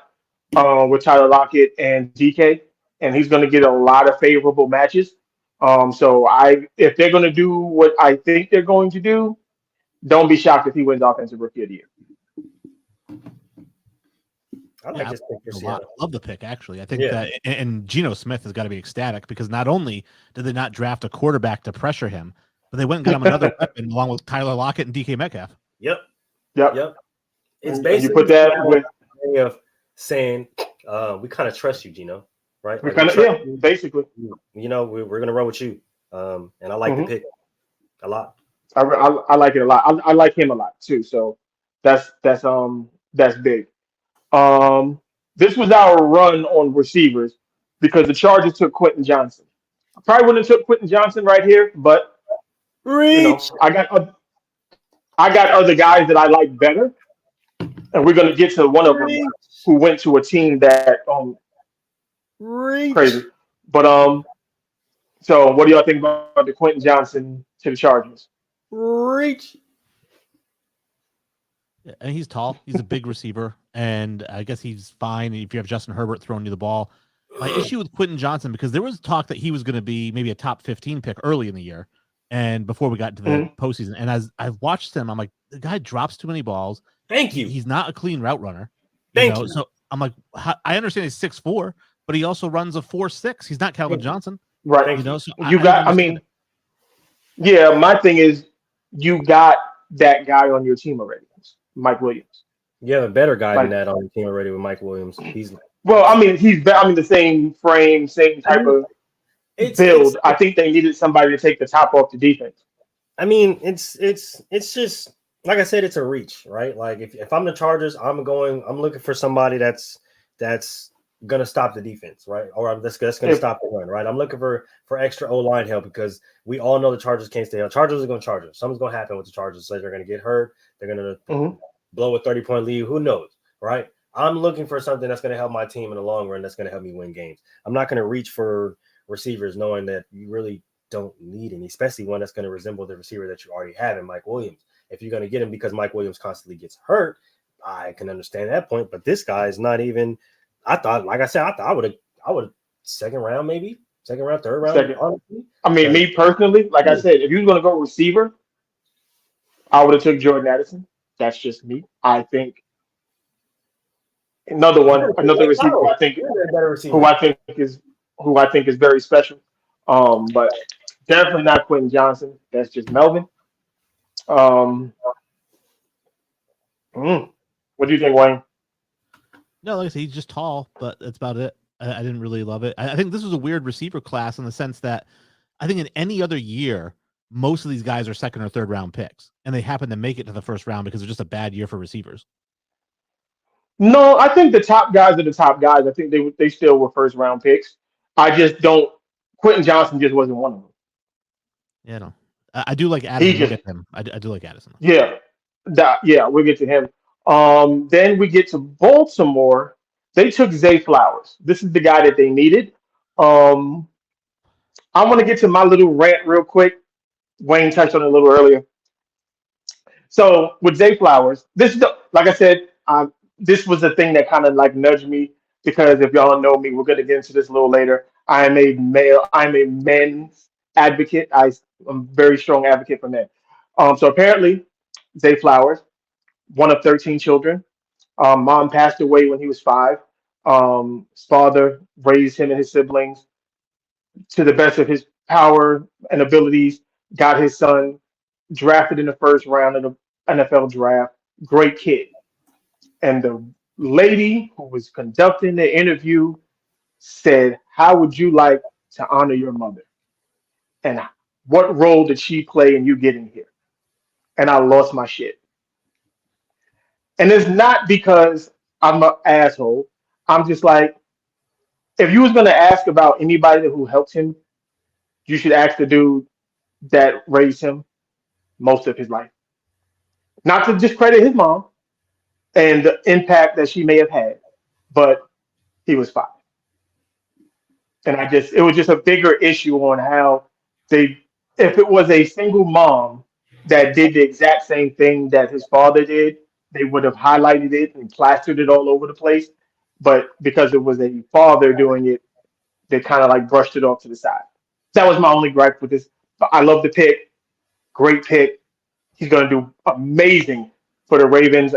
with Tyler Lockett and DK, and he's going to get a lot of favorable matches. So if they're going to do what I think they're going to do, don't be shocked if he wins Offensive Rookie of the Year. I like this pick. I love the pick, actually. I think that, and Geno Smith has got to be ecstatic because not only did they not draft a quarterback to pressure him, but they went and got him another weapon along with Tyler Lockett and DK Metcalf. Yep. It's basically you put that with way of saying we kind of trust you, Geno, right? Basically. We're gonna run with you, and I like the pick a lot. I like it a lot. I like him a lot too. So that's big. This was our run on receivers because the Chargers took Quentin Johnson. I probably wouldn't have took Quentin Johnson right here, but I got other guys that I like better, and we're gonna get to one of them who went to a team that crazy. But so what do y'all think about the Quentin Johnson to the Chargers? And he's tall. He's a big receiver, and I guess he's fine if you have Justin Herbert throwing you the ball. My issue with Quentin Johnson, because there was talk that he was going to be maybe a top 15 pick early in the year, and before we got to the postseason. And as I've watched him, I'm like, the guy drops too many balls. Thank you. He's not a clean route runner. Thank you. So I'm like, I understand he's 6'4", but he also runs a 4.6. He's not Calvin Johnson. Right. So my thing is you got that guy on your team already, Mike Williams. You have a better guy than that on your team already with Mike Williams. He's the same frame, same type of build. I think they needed somebody to take the top off the defense. I mean, it's just like I said, it's a reach, right? Like if I'm the Chargers, I'm looking for somebody that's gonna stop the defense, right? Or that's gonna stop the run, right? I'm looking for extra O-line help because we all know the Chargers can't stay out. Chargers are gonna charge us. Something's gonna happen with the Chargers. So they're gonna get hurt. They're gonna blow a 30-point lead. Who knows, right? I'm looking for something that's gonna help my team in the long run. That's gonna help me win games. I'm not gonna reach for receivers knowing that you really don't need any, especially one that's going to resemble the receiver that you already have in Mike Williams. If you're going to get him because Mike Williams constantly gets hurt, I can understand that point. But this guy is not even. I thought, like I said, I would have second round, maybe second round, third round. Second. Honestly, I mean, me personally, like I said, if you was gonna go receiver, I would have took Jordan Addison. That's just me. I think another receiver you're a better who receiver. I think is who I think is very special. But definitely not Quentin Johnson. That's just Melvin. Um, what do you think, Wayne? No, like I said, he's just tall, but that's about it. I didn't really love it. I think this was a weird receiver class in the sense that I think in any other year, most of these guys are second or third round picks, and they happen to make it to the first round because it's just a bad year for receivers. No, I think the top guys are the top guys. I think they still were first round picks. I just don't. Quentin Johnson just wasn't one of them. Yeah, no. I do like He Addison. We'll just get to him. I do like Addison. yeah, yeah. We'll get to him. Then we get to Baltimore. They took Zay Flowers. This is the guy that they needed. Um, I want to get to my little rant real quick. Wayne touched on it a little earlier. So with Zay Flowers, this is like I said, this was the thing that kind of like nudged me because if y'all don't know me, we're gonna get into this a little later. I'm a men's advocate. I'm a very strong advocate for men. So apparently, Zay Flowers, one of 13 children. Mom passed away when he was 5. His father raised him and his siblings to the best of his power and abilities. Got his son drafted in the first round of the NFL draft. Great kid. And the lady who was conducting the interview said, "How would you like to honor your mother? And what role did she play in you getting here?" And I lost my shit. And it's not because I'm an asshole. I'm just like, if you was gonna ask about anybody who helped him, you should ask the dude that raised him most of his life. Not to discredit his mom and the impact that she may have had, but he was 5. And it was just a bigger issue on how they, if it was a single mom that did the exact same thing that his father did, they would have highlighted it and plastered it all over the place. But because it was a father doing it, they kind of like brushed it off to the side. That was my only gripe with this. But I love the pick. Great pick. He's going to do amazing for the Ravens.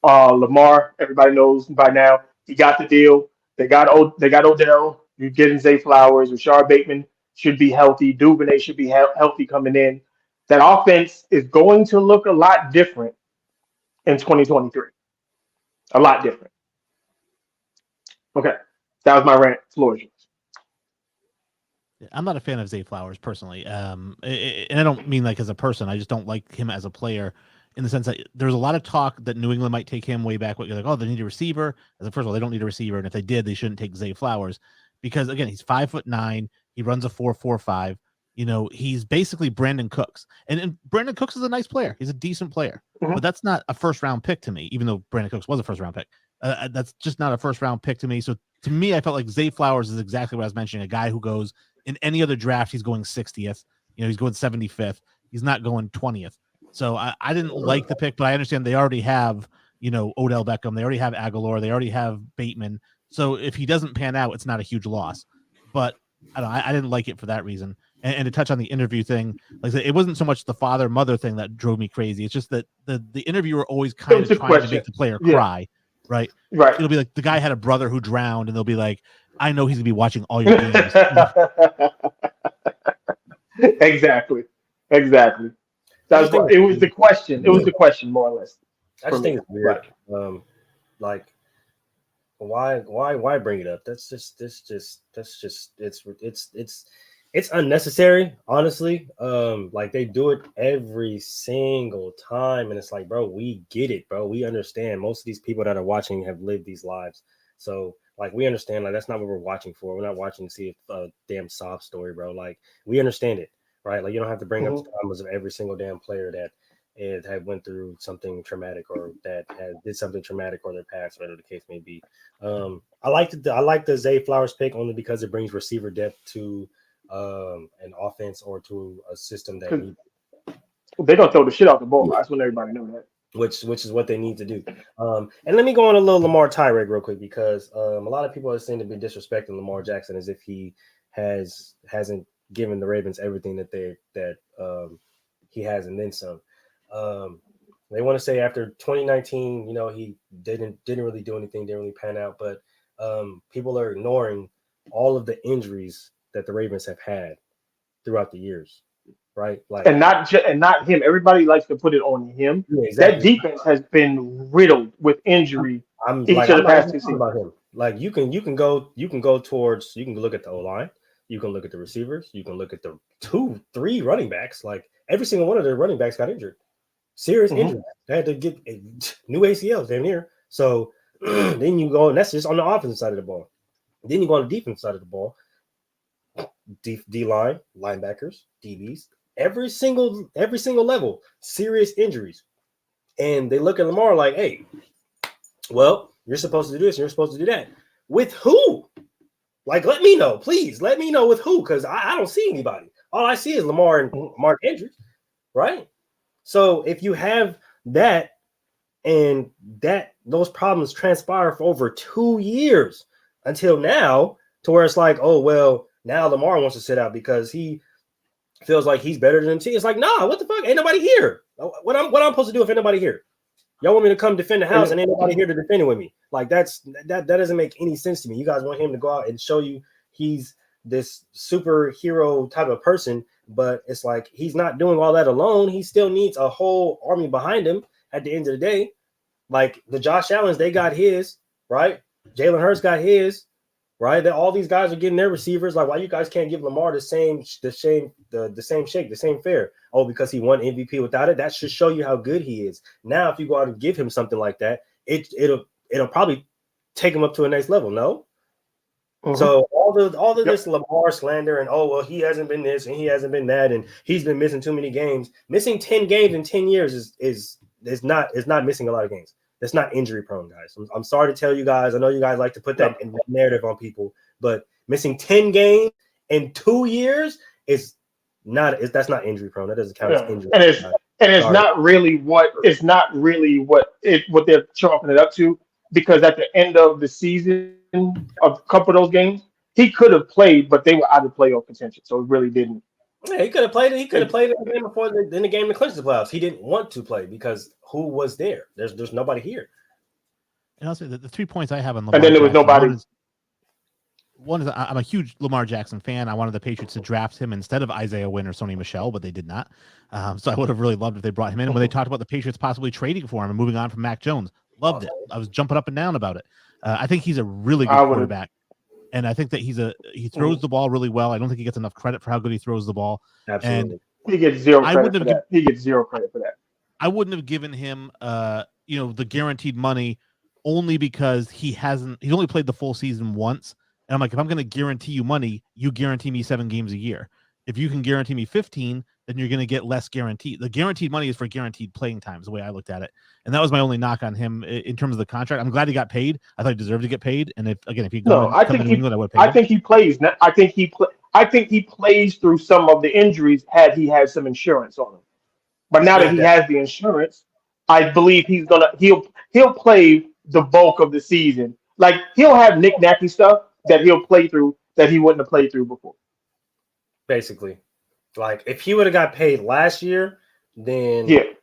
Lamar, everybody knows by now, he got the deal. They got Odell. You're getting Zay Flowers. Rashard Bateman should be healthy. Duvernay should be healthy coming in. That offense is going to look a lot different in 2023. A lot different. Okay, that was my rant. Floor is yours. I'm not a fan of Zay Flowers personally, and I don't mean like as a person. I just don't like him as a player in the sense that there's a lot of talk that New England might take him way back. What you're like, oh, they need a receiver. As a first of all, they don't need a receiver, and if they did, they shouldn't take Zay Flowers because again, he's 5'9". He runs a 4.45. You know, he's basically Brandon Cooks, and Brandon Cooks is a nice player. He's a decent player, Mhm. but that's not a first round pick to me. Even though Brandon Cooks was a first round pick, that's just not a first round pick to me. So to me, I felt like Zay Flowers is exactly what I was mentioning. A guy who goes in any other draft, he's going 60th. You know, he's going 75th. He's not going 20th. So I didn't like the pick, but I understand they already have, you know, Odell Beckham. They already have Aguilar. They already have Bateman. So if he doesn't pan out, it's not a huge loss. But I don't know, I didn't like it for that reason. And to touch on the interview thing, like I said, it wasn't so much the father-mother thing that drove me crazy. It's just that the interviewer always It kind was of a trying to question. make the player Yeah, cry, right? right. It'll be like the guy had a brother who drowned, and they'll be like, I know he's gonna be watching all your games. Exactly. Exactly. I just think It was the question. It was the question more or less I for just me. think it's weird. Right. Like why bring it up? That's just it's unnecessary, honestly. Like they do it every single time, and it's like, bro, we get it, bro. We understand. Most of these people that are watching have lived these lives, so like we understand. Like that's not what we're watching for. We're not watching to see a damn sob story, bro. Like we understand it, right? Like you don't have to bring up the Mhm. traumas of every single damn player that and had went through something traumatic or that had did something traumatic or their past, whatever the case may be. I like the Zay Flowers pick only because it brings receiver depth to an offense or to a system that Because needs, they're gonna throw the shit out the ball. I just want everybody to know that. which is what they need to do. And let me go on a little Lamar tirade real quick because a lot of people seem to be disrespecting Lamar Jackson as if he hasn't given the Ravens everything that he has and then some. They want to say after 2019, he didn't really do anything, didn't really pan out, but people are ignoring all of the injuries that the Ravens have had throughout the years, right? Like, And not him. Everybody likes to put it on him. yeah, That exactly. defense has been riddled with injury I'm each like, of I'm the not past even two talking seasons. about him. Like, you can look at the O line, you can look at the receivers, you can look at the 2-3 running backs. Like every single one of their running backs got injured, serious Mm-hmm. injuries. They had to get new ACLs damn near. So then you go, and that's just on the offensive side of the ball. Then you go on the defensive side of the ball, D line, linebackers, DBs, every single level, serious injuries. And they look at Lamar like, hey, well, you're supposed to do this, you're supposed to do that. With who? Like, let me know, please. Let me know with who, because I don't see anybody. All I see is Lamar and Mark Andrews, right? So if you have that and those problems transpire for over 2 years until now, to where it's like, oh well, now Lamar wants to sit out because he feels like he's better than T. It's like, nah, what the fuck? Ain't nobody here. What I'm supposed to do if ain't nobody here? Y'all want me to come defend the house and ain't nobody here to defend it with me? Like that doesn't make any sense to me. You guys want him to go out and show you he's this superhero type of person, but it's like he's not doing all that alone. He still needs a whole army behind him at the end of the day. Like the Josh Allens, they got his, right? Jalen Hurts got his, right? That all these guys are getting their receivers. Like, why you guys can't give Lamar the same shake, the same fare? Oh, because he won MVP without it. That should show you how good he is. Now, if you go out and give him something like that, it'll probably take him up to a next level. No. Mm-hmm. So all of this Lamar slander and oh well, he hasn't been this and he hasn't been that and he's been missing too many games. Missing 10 games in 10 years is not missing a lot of games. That's not injury prone, guys. I'm sorry to tell you guys. I know you guys like to put that narrative on people, but missing 10 games in 2 years is not that's not injury prone. That doesn't count as injury. And it's not really what they're chalking it up to, because at the end of the season of a couple of those games, he could have played, but they were out of playoff contention, so it really didn't. Yeah, he could have played it. He could have played in the game before in the game to clinch the playoffs. He didn't want to play because who was there? There's nobody here. And also the 3 points I have on Lamar And then there was Jackson, nobody. One is I'm a huge Lamar Jackson fan. I wanted the Patriots to draft him instead of Isaiah Wynn or Sony Michel, but they did not. So I would have really loved if they brought him in. And when they talked about the Patriots possibly trading for him and moving on from Mac Jones, loved it. I was jumping up and down about it. I think he's a really good quarterback. And I think that he throws the ball really well. I don't think he gets enough credit for how good he throws the ball. Absolutely. And he gets zero credit for that. He gets zero credit for that. I wouldn't have given him the guaranteed money only because he's only played the full season once. And I'm like, if I'm going to guarantee you money, you guarantee me 7 games a year. If you can guarantee me 15, then you're going to get less guaranteed. The guaranteed money is for guaranteed playing times, the way I looked at it. And that was my only knock on him in terms of the contract. I'm glad he got paid. I thought he deserved to get paid. And if he I think he plays. I think he plays through some of the injuries had he had some insurance on him. But now that he has the insurance, I believe he'll play the bulk of the season. Like he'll have knick-knacky stuff that he'll play through that he wouldn't have played through before. Basically, like if he would have got paid last year, then the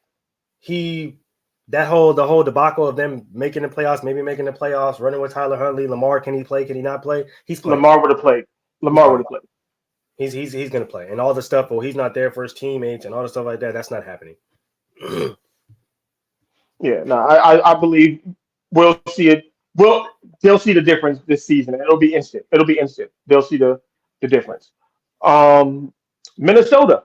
whole debacle of them making the playoffs, running with Tyler Huntley, Lamar, can he play? Can he not play? He's playing. Lamar would have played. He's gonna play, and all the stuff. Well, he's not there for his teammates and all the stuff like that. That's not happening. I believe we'll see it. They'll see the difference this season. It'll be instant. They'll see the difference. Minnesota,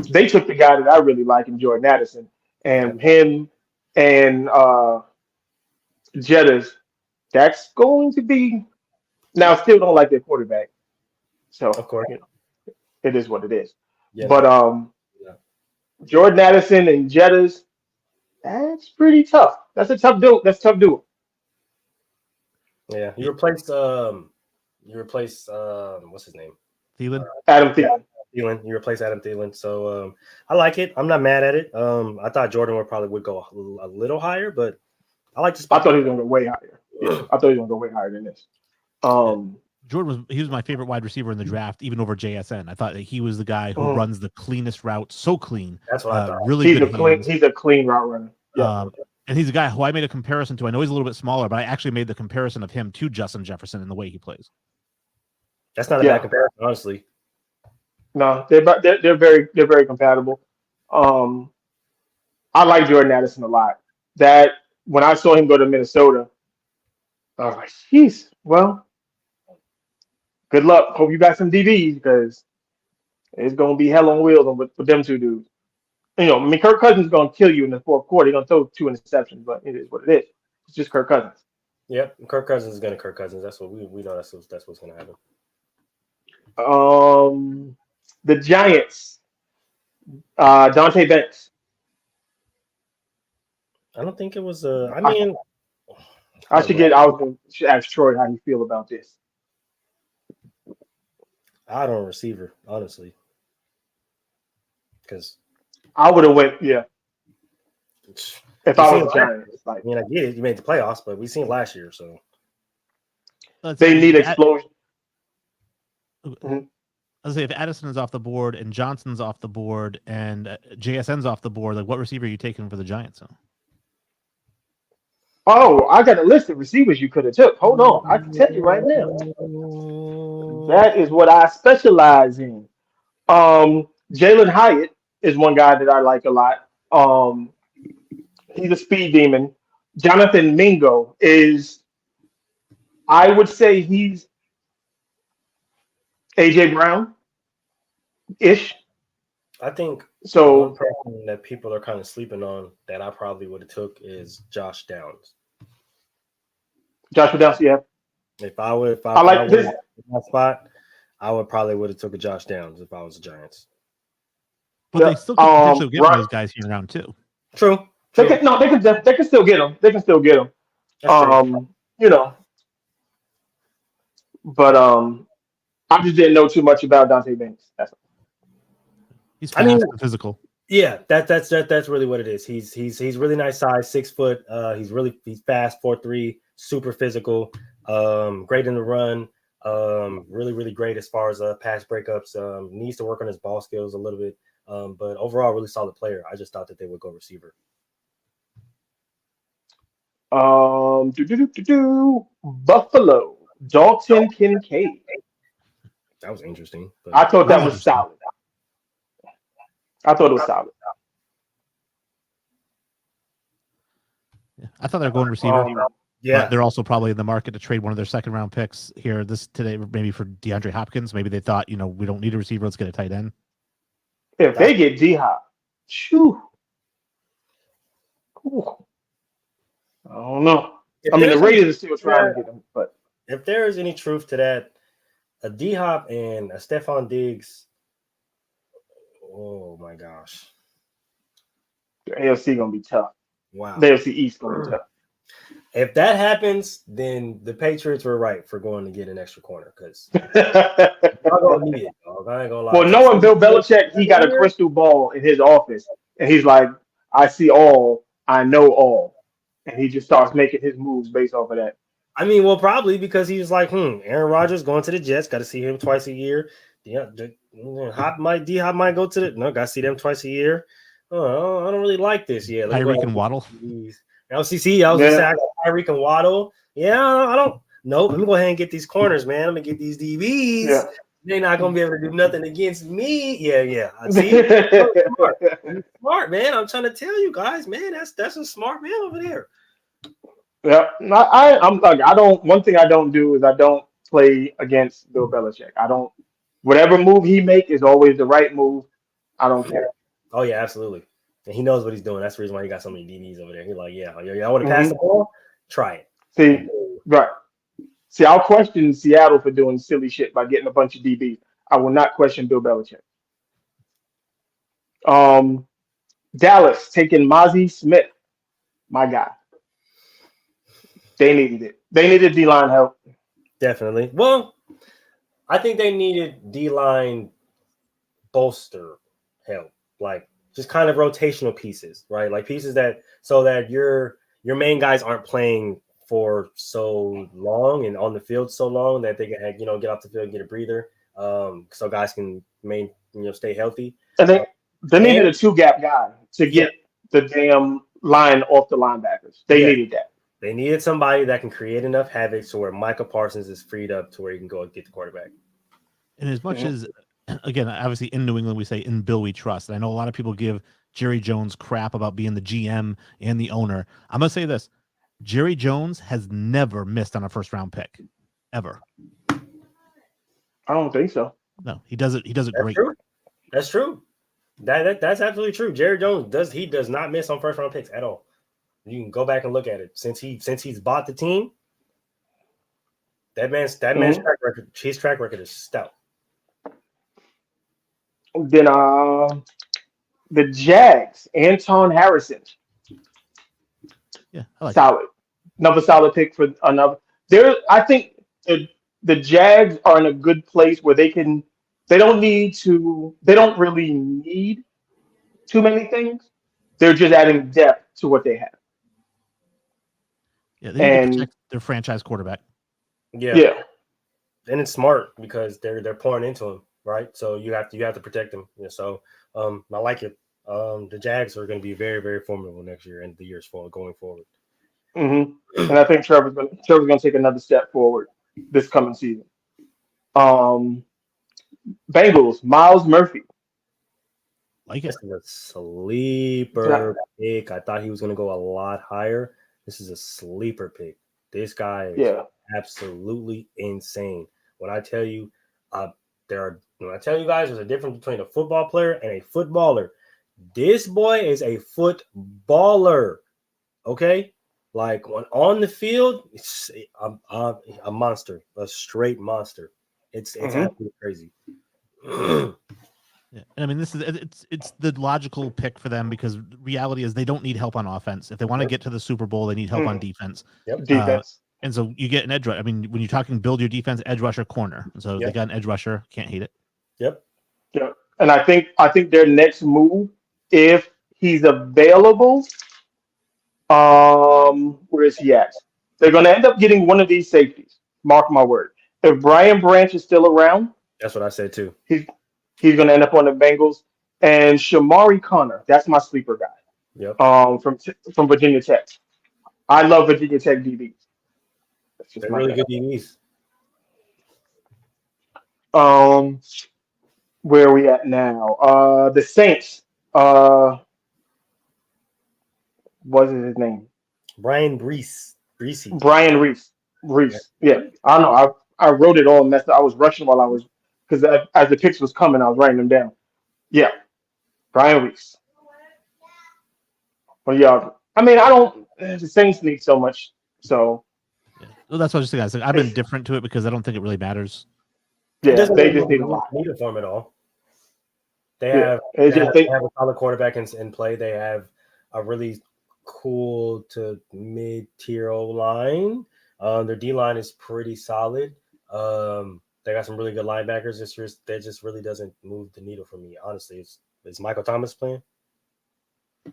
they took the guy that I really like in Jordan Addison, and him and Jettas. That's going to be now. Still don't like their quarterback, so of course it is what it is. Yeah, but Jordan Addison and Jettas, that's pretty tough. That's a tough duo. Yeah, you replaced what's his name? Thielen. Adam Thielen. Thielen. You replace Adam Thielen. So I like it. I'm not mad at it. I thought Jordan would go a little higher, but I like the I spot. thought he was going to go way higher. Yeah, I thought he was going to go way higher than this. Jordan was my favorite wide receiver in the draft, even over JSN. I thought that he was the guy who runs the cleanest route, so clean. That's what I thought. Really he's good hands. He's a clean route runner. Yeah. And he's a guy who I made a comparison to. I know he's a little bit smaller, but I actually made the comparison of him to Justin Jefferson in the way he plays. That's not a bad comparison, honestly. No, they're very compatible. I like Jordan Addison a lot. That when I saw him go to Minnesota, I was like, "Jeez, well, good luck. Hope you got some DBs because it's gonna be hell on wheels with them two dudes." I mean, Kirk Cousins is gonna kill you in the fourth quarter. He's gonna throw 2 interceptions, but it is what it is. It's just Kirk Cousins. Yep, Kirk Cousins is gonna Kirk Cousins. That's what we know. That's what's gonna happen. The Giants, Dante Banks. I don't think it was. I mean, I should ask Troy how you feel about this. I don't receiver, honestly, because I would have went, yeah. If I was the Giants, I mean, I get it. You made the playoffs, but we seen it last year, so they need explosion. I was say if Addison is off the board and Johnson's off the board and JSN's off the board, like what receiver are you taking for the Giants? Oh, I got a list of receivers you could have took. Hold on, I can tell you right now. That is what I specialize in. Jalen Hyatt is one guy that I like a lot. He's a speed demon. Jonathan Mingo is, I would say he's AJ Brown-ish. I think so. One person that people are kind of sleeping on that I probably would have took is Josh Downs. Joshua Downs, yeah. If I like this that spot, I would have took a Josh Downs if I was the Giants. But they still could potentially get one of those guys here in round 2. True. They can still get them. They can still get them. But I just didn't know too much about Dante Banks. That's all. He's fast and physical. Yeah, that's really what it is. He's really nice size, 6 foot. He's fast, 4'3", super physical. Great in the run. Really great as far as pass breakups. Needs to work on his ball skills a little bit. But overall, really solid player. I just thought that they would go receiver. Buffalo, Dalton Kincaid. That was interesting. I thought that was solid. I thought it was solid. Yeah, I thought they were going receiver. Yeah, but they're also probably in the market to trade one of their second round picks here today, maybe for DeAndre Hopkins. Maybe they thought, we don't need a receiver. Let's get a tight end. If they get D-Hop, I don't know. The Raiders are still trying to get him, but if there is any truth to that, a D-Hop and a Stephon Diggs. Oh my gosh, the AFC gonna be tough. Wow, the AFC East gonna be tough. If that happens, then the Patriots were right for going to get an extra corner because I'm gonna need it, dog. I ain't gonna lie. Well, knowing Bill Belichick, he got a crystal ball in his office, and he's like, "I see all, I know all," and he just starts making his moves based off of that. I mean, well, probably because he was like, Aaron Rodgers going to the Jets, got to see him twice a year. D-Hop might go to got to see them twice a year. Oh, I don't really like this. Yeah, Tyreek and Waddle. LCC, I was just saying, Tyreek and Waddle. Yeah, I don't. Nope, let me go ahead and get these corners, man. Let me get these DBs. Yeah. They're not gonna be able to do nothing against me. Yeah. I see. Smart, man. I'm trying to tell you guys, man. That's a smart man over there. Yeah, I'm like, I don't. One thing I don't do is I don't play against Bill Belichick. I don't. Whatever move he make is always the right move. I don't care. Oh yeah, absolutely. And he knows what he's doing. That's the reason why he got so many DBs over there. He's like, I want to pass the ball. Try it. See, I'll question Seattle for doing silly shit by getting a bunch of DBs. I will not question Bill Belichick. Dallas taking Mozzie Smith, my guy. They needed it. They needed D-line help. Definitely. Well, I think they needed D-line bolster help, like just kind of rotational pieces, right? Like pieces that so that your main guys aren't playing for so long and on the field so long that they can get off the field and get a breather, so guys can stay healthy. And they needed And a two gap guy to yeah, get the damn line off the linebackers. They yeah, needed that. they needed somebody that can create enough havoc so where Michael Parsons is freed up to where he can go and get the quarterback. And as much Mhm. as, again, obviously in New England, we say in Bill we trust. And I know a lot of people give Jerry Jones crap about being the GM and the owner. I'm going to say this. Jerry Jones has never missed on a first round pick, ever. I don't think so. No, he does it. He does it That's great. true. That's true. That's absolutely true. Jerry Jones does not miss on first round picks at all. You can go back and look at it since he's bought the team. That man's Mhm. track record. His track record is stout. Then the Jags, Anton Harrison, Yeah, I like it. solid. Another solid pick for another. I think the Jags are in a good place where they don't need to, they don't really need too many things. They're just adding depth to what they have. Yeah, they need to And protect their franchise quarterback. Yeah, yeah, and it's smart because they're pouring into him, right? So you have to protect him. So I like it. The Jags are going to be very, very formidable next year and the years going forward. and I think Trevor's gonna take another step forward this coming season. Um, Bengals, Miles Murphy. Like it. This is a sleeper pick. I thought he was going to go a lot higher. This is a sleeper pick. This guy is Yeah. absolutely insane. When I tell you, when I tell you guys, there's a difference between a football player and a footballer. This boy is a footballer. Okay, like when on the field, it's a monster, a straight monster. It's hmm absolutely crazy. Yeah. And I mean, it's the logical pick for them because reality is they don't need help on offense. If they want to get to the Super Bowl, they need help on defense. Yep. Defense. And so you get an edge rusher. I mean, when you're talking build your defense, edge rusher, corner. And so they Yep. got an edge rusher. Can't hate it. Yep. Yeah. And I think their next move, if he's available, where is he at? They're gonna end up getting one of these safeties. Mark my word. If Brian Branch is still around, That's what I said too. he's he's gonna end up on the Bengals. And Shamari Connor, that's my sleeper guy. Yep. From Virginia Tech. I love Virginia Tech DBs. That's just They're my really guy. good DBs. Um, where are we at now? The Saints. What is his name? Brian Breesy. Brian Reese. Reese. Yeah, I don't know. I wrote it all messed up. I was rushing while I was because as the picks was coming, I was writing them down. Yeah, Brian Reese. But yeah, I mean, I don't. The Saints need so much. So Yeah. Well, that's what I was just saying. I've been different to it because I don't think it really matters. It yeah, doesn't they really just need a lot. need it for him at all. They Yeah, have it's just they have a solid quarterback in play. They have a really cool to mid-tier O line. Their D line is pretty solid. They got some really good linebackers this year. That just really doesn't move the needle for me. Honestly, is Michael Thomas playing?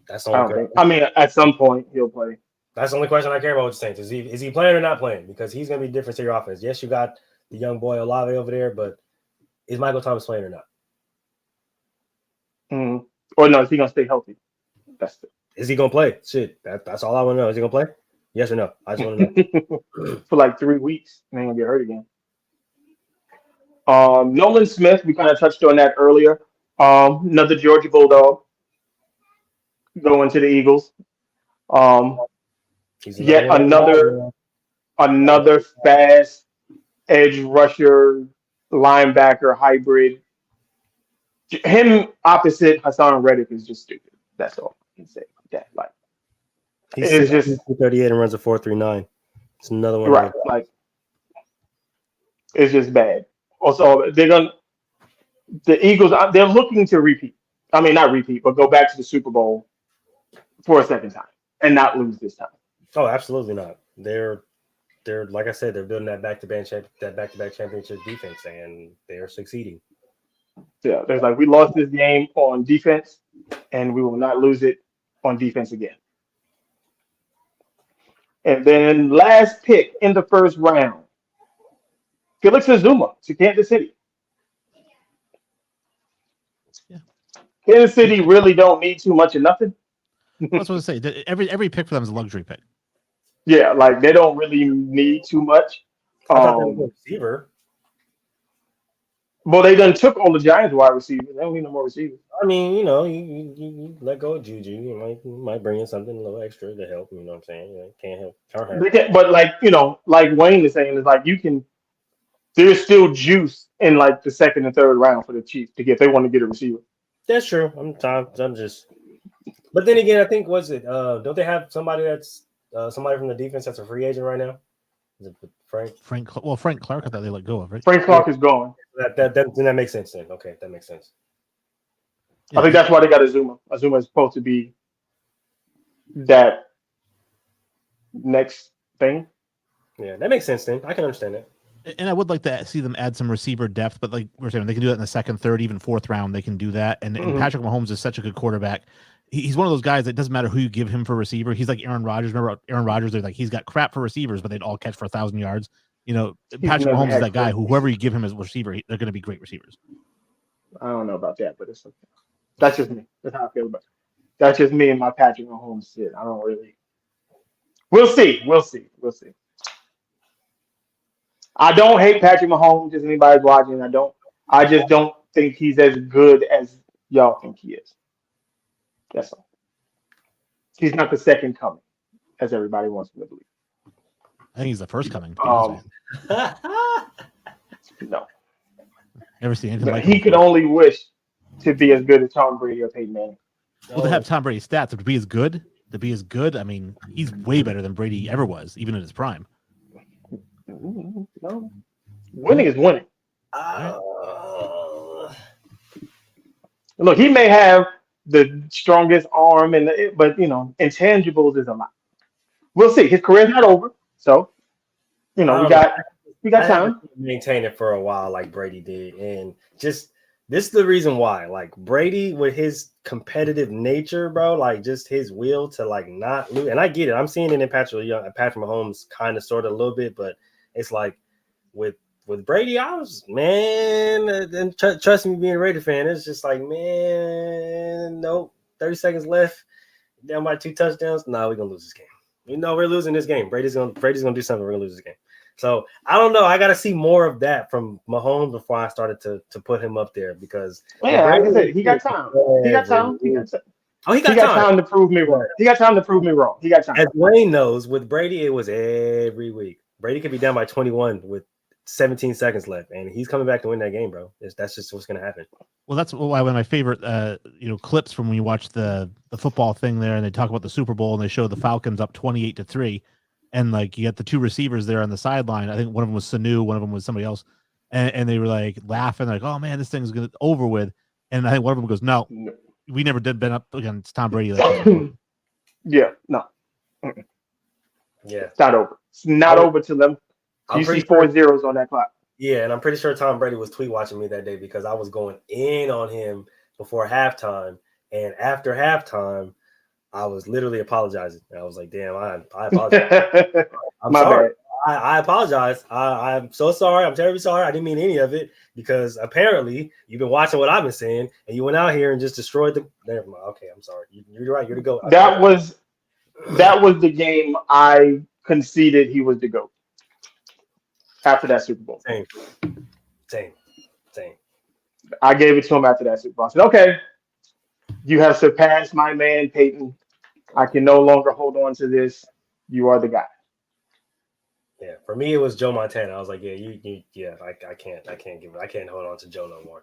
That's the I only don't question. think. I mean, at some point he'll play. That's the only question I care about with the Saints. Is he playing or not playing? Because he's going to be different to your offense. Yes, you got the young boy Olave over there, but is Michael Thomas playing or not? Mm. Or no, is he gonna stay healthy? That's Is he going to play? Shit, that's all I want to know. Is he going to play? Yes or no? I just want to know. it. For like 3 weeks, and then he'll get hurt again. Nolan Smith, we kind of touched on that earlier. Another Georgia Bulldog going to the Eagles. Um, He's yet another one. another fast edge rusher, linebacker hybrid. Him opposite Hassan Reddick is just stupid. That's all I can say about that. Like He's it's just 38 and runs a 4.39. It's another one. right. Like it's just bad. Also, the Eagles. They're looking to repeat. I mean, not repeat, but go back to the Super Bowl for a second time and not lose this time. Oh, absolutely not. they're like I said, they're building that back-to-back championship defense, and they're succeeding. Yeah, there's like we lost this game on defense, and we will not lose it on defense again. And then last pick in the first round, Felix Azuma to Kansas City. Yeah. Kansas City really don't need too much of nothing. That's what I say. Every pick for them is a luxury pick. Yeah, like they don't really need too much. I thought they were a receiver. Well, they done took all the Giants wide receivers. They don't need no more receivers. I mean, you know, you let go of Juju. You might bring in something a little extra to help. You know what I'm saying? You know, can't help. But like like Wayne is saying, is like you can. There's still juice in like the second and third round for the Chiefs to get. They want to get a receiver. That's true. I'm just. But then again, I think don't they have somebody that's somebody from the defense that's a free agent right now? Is it Frank? Frank Clark, I thought they let go of, right? Frank Clark is gone. That makes sense then. Okay, that makes sense. I think that's why they got Azuma. Azuma is supposed to be that next thing. Yeah, that makes sense then. I can understand that. And I would like to see them add some receiver depth, but like we're saying, they can do that in the second, third, even fourth round. They can do that. And Patrick Mahomes is such a good quarterback. He's one of those guys that doesn't matter who you give him for receiver. He's like Aaron Rodgers. Remember Aaron Rodgers? They're like, he's got crap for receivers, but they'd all catch for 1,000 yards. You know, Patrick Mahomes is that guy who, whoever you give him as a receiver, they're going to be great receivers. I don't know about that, but it's okay. That's just me. That's how I feel about it. That's just me and my Patrick Mahomes shit. I don't really. We'll see. I don't hate Patrick Mahomes. Just anybody's watching. I just don't think he's as good as y'all think he is. That's all. He's not the second coming, as everybody wants him to believe. I think he's the first coming. No. Never seen anything like he could only wish to be as good as Tom Brady or Peyton Manning. Well, to have Tom Brady's stats, to be as good, I mean, he's way better than Brady ever was, even in his prime. No. Winning is winning. Look, he may have the strongest arm, but intangibles is a lot. We'll see. His career's not over, so we got time. Maintain it for a while, like Brady did, and just this is the reason why. Like Brady, with his competitive nature, bro, like just his will to like not lose. And I get it. I'm seeing it in Patrick Mahomes, kind of, sort of, a little bit, but it's like with Brady, I was, man, and trust me, being a Raider fan, it's just like, man, nope, 30 seconds left, down by 2 touchdowns. No, we're gonna lose this game. We're losing this game. Brady's gonna do something. We're gonna lose this game. So I don't know. I got to see more of that from Mahomes before I started to put him up there because like I said, he got time. He got time. He got time to prove me wrong. He got time to prove me wrong. He got time. As Wayne knows, with Brady, it was every week. Brady could be down by 21 with 17 seconds left, and he's coming back to win that game, bro. That's just what's going to happen. Well, that's why one of my favorite, clips from when you watch the football thing there, and they talk about the Super Bowl, and they show the Falcons up 28-3, and like you got the two receivers there on the sideline. I think one of them was Sanu, one of them was somebody else, and they were like laughing, like, "Oh man, this thing's gonna over with." And I think one of them goes, "No, we never did been up against Tom Brady." Yeah, no. Yeah, it's not over. It's not over till them. You see 4 zeros on that clock. Yeah, and I'm pretty sure Tom Brady was tweet watching me that day because I was going in on him before halftime, and after halftime, I was literally apologizing. And I was like, "Damn, I apologize. I'm sorry. Bad. I apologize. I'm so sorry. I'm terribly sorry. I didn't mean any of it because apparently you've been watching what I've been saying, and you went out here and just destroyed the. Never mind. Okay, I'm sorry. You're right. You're the GOAT. That was the game I conceded he was the GOAT. After that Super Bowl. Same. I gave it to him after that Super Bowl. I said, okay, you have surpassed my man, Peyton. I can no longer hold on to this. You are the guy. Yeah, for me, it was Joe Montana. I was like, I can't hold on to Joe no more.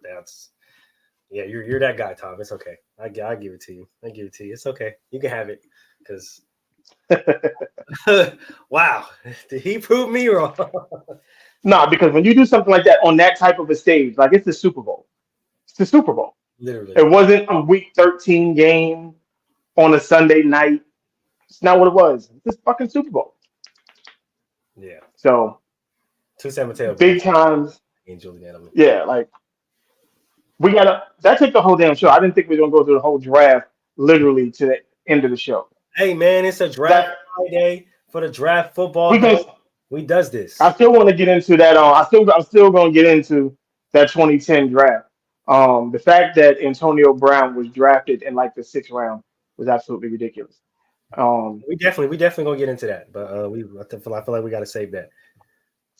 You're that guy, Tom. It's okay. I give it to you. It's okay. You can have it because wow, did he prove me wrong? Nah, because when you do something like that on that type of a stage, like it's the Super Bowl. It's the Super Bowl. Literally. It wasn't a week 13 game on a Sunday night. It's not what it was. It's this fucking Super Bowl. Yeah. So 2-7 tail. big times. And Julian Edelman. Yeah, like we gotta. That took the whole damn show. I didn't think we were gonna go through the whole draft literally to the end of the show. Hey man, it's a draft That Friday for the draft football. we can. We does this. I still want to get into that. I'm still gonna get into that 2010 draft. The fact that Antonio Brown was drafted in like the 6th round was absolutely ridiculous. We definitely gonna get into that, but I feel like we gotta save that.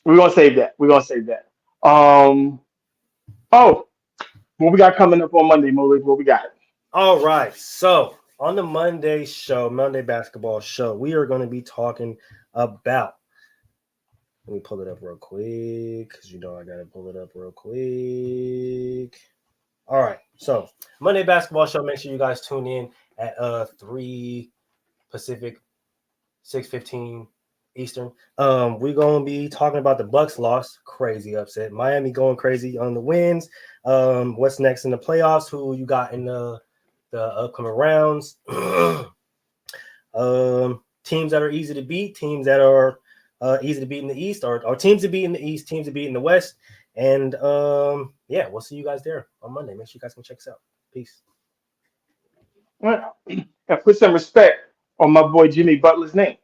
We're gonna save that. We're gonna save that. Oh, what we got coming up on Monday, Malik? What we got? All right, so on the Monday basketball show, we are going to be talking about. Let me pull it up real quick because I gotta pull it up real quick. All right, so Monday basketball show. Make sure you guys tune in at 3 Pacific, 6:15 Eastern. We're gonna be talking about the Bucks loss, crazy upset. Miami going crazy on the wins. What's next in the playoffs? Who you got in the upcoming rounds? Teams that are easy to beat, teams that are easy to beat in the East, or teams to beat in the East, teams to beat in the West. And yeah, we'll see you guys there on Monday. Make sure you guys can check us out. Peace. Well, I put some respect on my boy Jimmy Butler's name.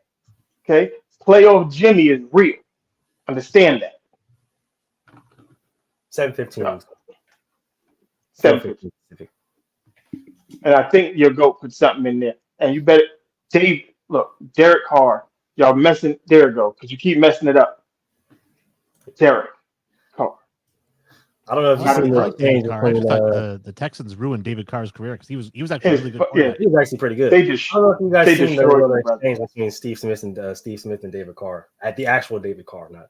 Okay, playoff Jimmy is real. Understand that. 7:15. 7:15. Pacific. And I think your goat put something in there. And you better, Dave. Look, Derek Carr. Y'all messing. There you go. Because you keep messing it up. Derek Carr. I don't know if I you've seen like the David change Carr. I between. just thought the Texans ruined David Carr's career because he was actually a really good Yeah. quarterback. He was actually pretty good. They just. I don't know if you guys They seen the destroyed little him, brother. exchange between Steve Smith and David Carr at the actual David Carr, not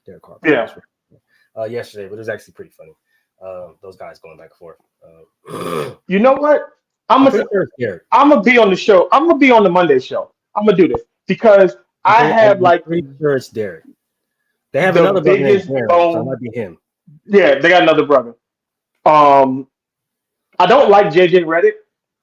Derek Carr. Yeah. Yesterday, but it was actually pretty funny. Those guys going back and forth. You know what? I'm I'm pretty sure it's Derek. gonna be on the show. I'm gonna be on the Monday show. I'm gonna do this because I'm pretty sure it's Derek. They have the another brother named biggest Darren, bone. so it might be him. Yeah, they got another brother. I don't like JJ Redick.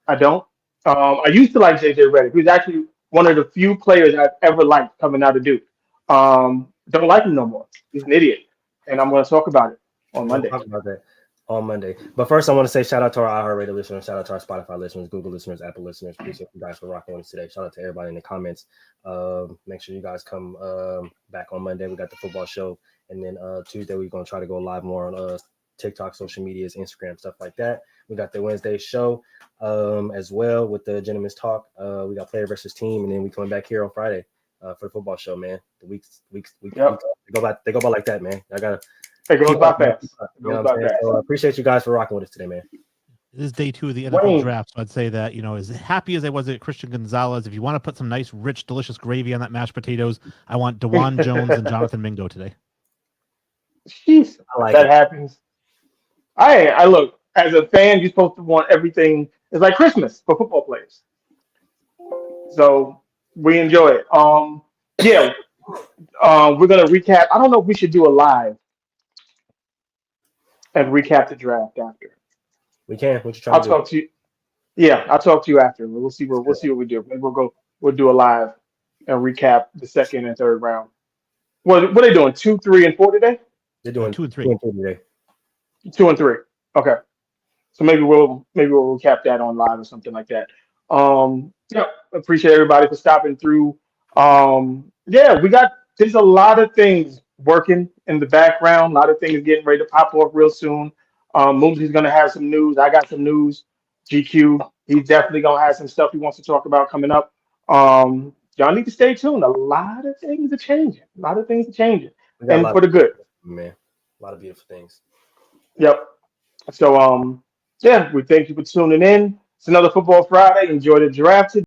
I don't. I used to like JJ Redick. He was actually one of the few players I've ever liked coming out of Duke. Don't like him no more. He's an idiot, and I'm going to talk about it on Monday. We'll talk about that on Monday. But first, I want to say shout out to our iHeartRadio listeners, shout out to our Spotify listeners, Google listeners, Apple listeners. Appreciate you guys for rocking with us today. Shout out to everybody in the comments. Make sure you guys come back on Monday. We got the football show, and then Tuesday we're going to try to go live more on TikTok, social medias, Instagram, stuff like that. We got the Wednesday show as well with the Gentleman's Talk. We got player versus team, and then we coming back here on Friday for the football show, man. The weeks Yep. they go by like that, man. I gotta. It goes by fast. You know what I'm saying? So I appreciate you guys for rocking with us today, man. This is day 2 of the NFL draft, so I'd say that, as happy as I was at Christian Gonzalez, if you want to put some nice, rich, delicious gravy on that mashed potatoes, I want DeJuan Jones and Jonathan Mingo today. Jeez, like that it. happens. I look, as a fan, you're supposed to want everything. It's like Christmas for football players. So we enjoy it. Yeah. We're gonna recap. I don't know if we should do a live and recap the draft after. We can. What you trying I'll to talk to you. Yeah, I'll talk to you after. We'll see what we do. Maybe we'll do a live and recap the 2nd and 3rd round. What are they doing? 2, 3, and 4 today? They're doing 2 and 3 today. 2 and 3. Okay. So maybe we'll recap that on live or something like that. Yeah, appreciate everybody for stopping through. Yeah, there's a lot of things working in the background, a lot of things getting ready to pop off real soon. Moosey's gonna have some news. I got some news. GQ, he's definitely gonna have some stuff he wants to talk about coming up. Y'all need to stay tuned. A lot of things are changing. And for the good. Man, a lot of beautiful things. Yep. So yeah, we thank you for tuning in. It's another Football Friday. Enjoy the draft today.